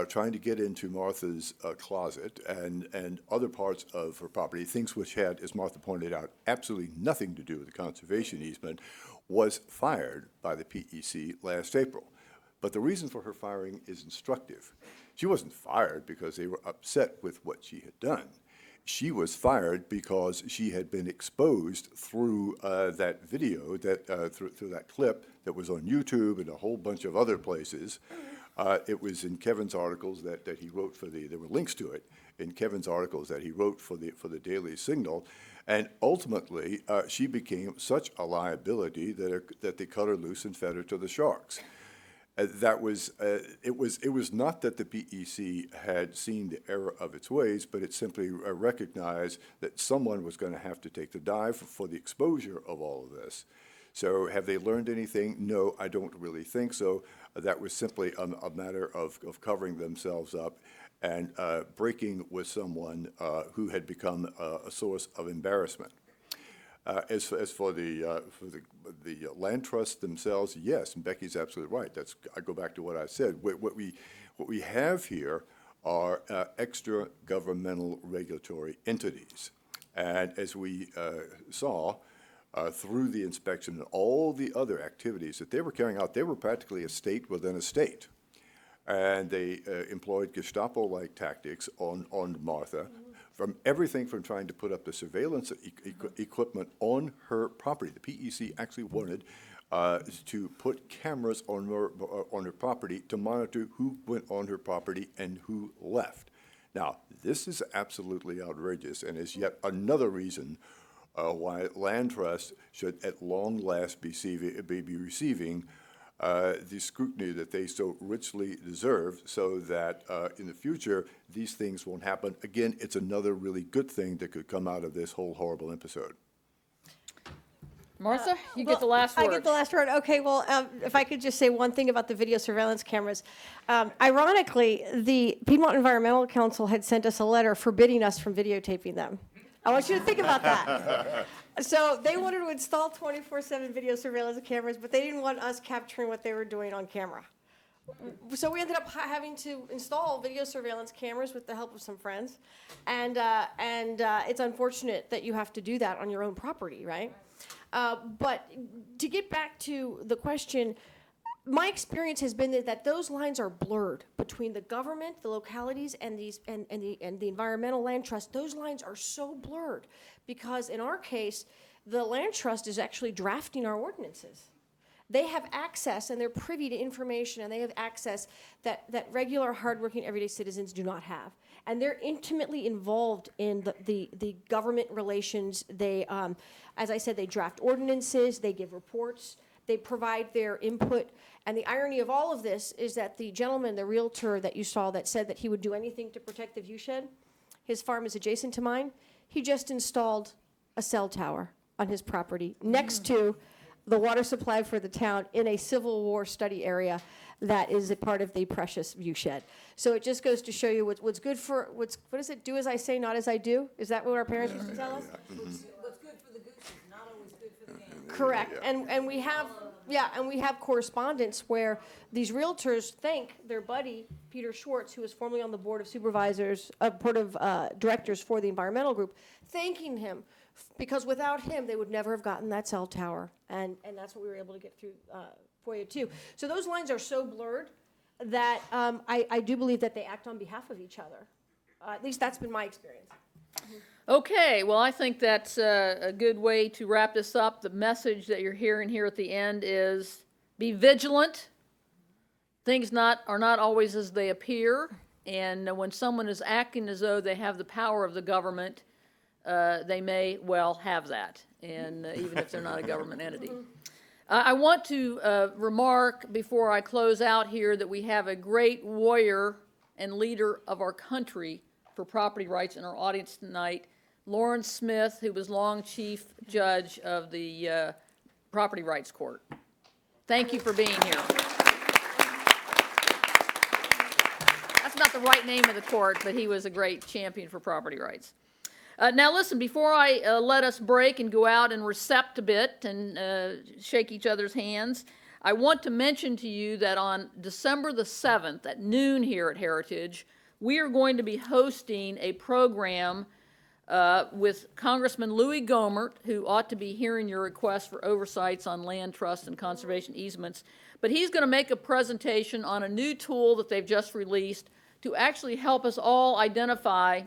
S7: trying to get into Martha's closet and other parts of her property, things which had, as Martha pointed out, absolutely nothing to do with the conservation easement, was fired by the PEC last April. But the reason for her firing is instructive. She wasn't fired because they were upset with what she had done. She was fired because she had been exposed through that video, through that clip that was on YouTube and a whole bunch of other places. It was in Kevin's articles that he wrote for there were links to it in Kevin's articles that he wrote for the Daily Signal. And ultimately, she became such a liability that they cut her loose and fed her to the sharks. It was not that the PEC had seen the error of its ways, but it simply recognized that someone was going to have to take the dive for the exposure of all of this. So have they learned anything? No, I don't really think so. That was simply a matter of covering themselves up and breaking with someone who had become a source of embarrassment. As for the land trusts themselves, yes, and Becky's absolutely right. I go back to what I said. What we have here are extra governmental regulatory entities, and as we saw through the inspection and all the other activities that they were carrying out, they were practically a state within a state, and they employed Gestapo-like tactics on Martha. From everything from trying to put up the surveillance equipment on her property. The PEC actually wanted to put cameras on her property to monitor who went on her property and who left. Now, this is absolutely outrageous and is yet another reason why land trusts should at long last be receiving the scrutiny that they so richly deserve, so that in the future these things won't happen. Again, it's another really good thing that could come out of this whole horrible episode.
S21: Martha, you get the last word.
S2: I get the last word. Okay, well, if I could just say one thing about the video surveillance cameras. Ironically, the Piedmont Environmental Council had sent us a letter forbidding us from videotaping them. I want you to think about that. So they wanted to install 24/7 video surveillance cameras, but they didn't want us capturing what they were doing on camera. So we ended up having to install video surveillance cameras with the help of some friends, and it's unfortunate that you have to do that on your own property, right? But to get back to the question, my experience has been that those lines are blurred between the government, the localities, and the environmental land trust. Those lines are so blurred because in our case, the land trust is actually drafting our ordinances. They have access and they're privy to information, and they have access that regular, hardworking, everyday citizens do not have. And they're intimately involved in the government relations. They, as I said, they draft ordinances, they give reports, they provide their input. And the irony of all of this is that the gentleman, the realtor that you saw that said that he would do anything to protect the viewshed, his farm is adjacent to mine, he just installed a cell tower on his property next to the water supply for the town in a Civil War study area that is a part of the precious viewshed. So it just goes to show you what's good for, what is it, do as I say, not as I do? Is that what our parents used to tell us?
S4: What's good for the goose is not always good for the gander.
S2: Correct, and we have, and we have correspondence where these realtors thank their buddy, Peter Schwartz, who was formerly on the board of supervisors, board of directors for the environmental group, thanking him because without him, they would never have gotten that cell tower, and that's what we were able to get through for you too. So those lines are so blurred that I do believe that they act on behalf of each other. At least that's been my experience.
S21: Okay, well, I think that's a good way to wrap this up. The message that you're hearing here at the end is be vigilant. Things are not always as they appear, and when someone is acting as though they have the power of the government, they may well have that, and even if they're not a government entity. I want to remark before I close out here that we have a great warrior and leader of our country for property rights in our audience tonight, Lawrence Smith, who was long chief judge of the Property Rights Court. Thank you for being here. That's not the right name of the court, but he was a great champion for property rights. Now listen, before I let us break and go out and recept a bit and shake each other's hands, I want to mention to you that on December the 7th at noon here at Heritage, we are going to be hosting a program with Congressman Louis Gohmert, who ought to be hearing your request for oversights on land trusts and conservation easements. But he's going to make a presentation on a new tool that they've just released to actually help us all identify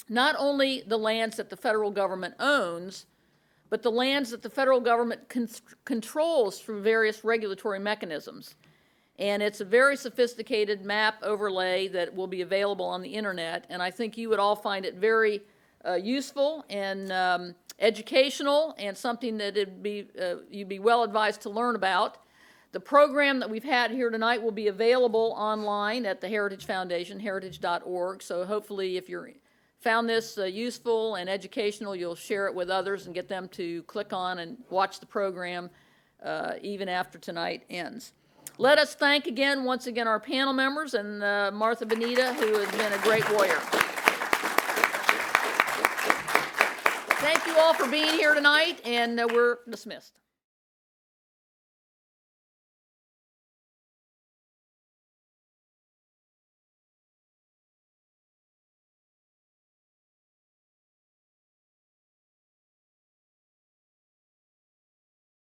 S21: not only the lands that the federal government owns, but the lands that the federal government controls through various regulatory mechanisms. And it's a very sophisticated map overlay that will be available on the internet, and I think you would all find it very useful and educational, and something that you'd be well advised to learn about. The program that we've had here tonight will be available online at the Heritage Foundation, heritage.org, so hopefully if you're found this useful and educational, you'll share it with others and get them to click on and watch the program even after tonight ends. Let us thank once again, our panel members and Martha Boneta, who has been a great warrior. Thank you all for being here tonight, and we're dismissed.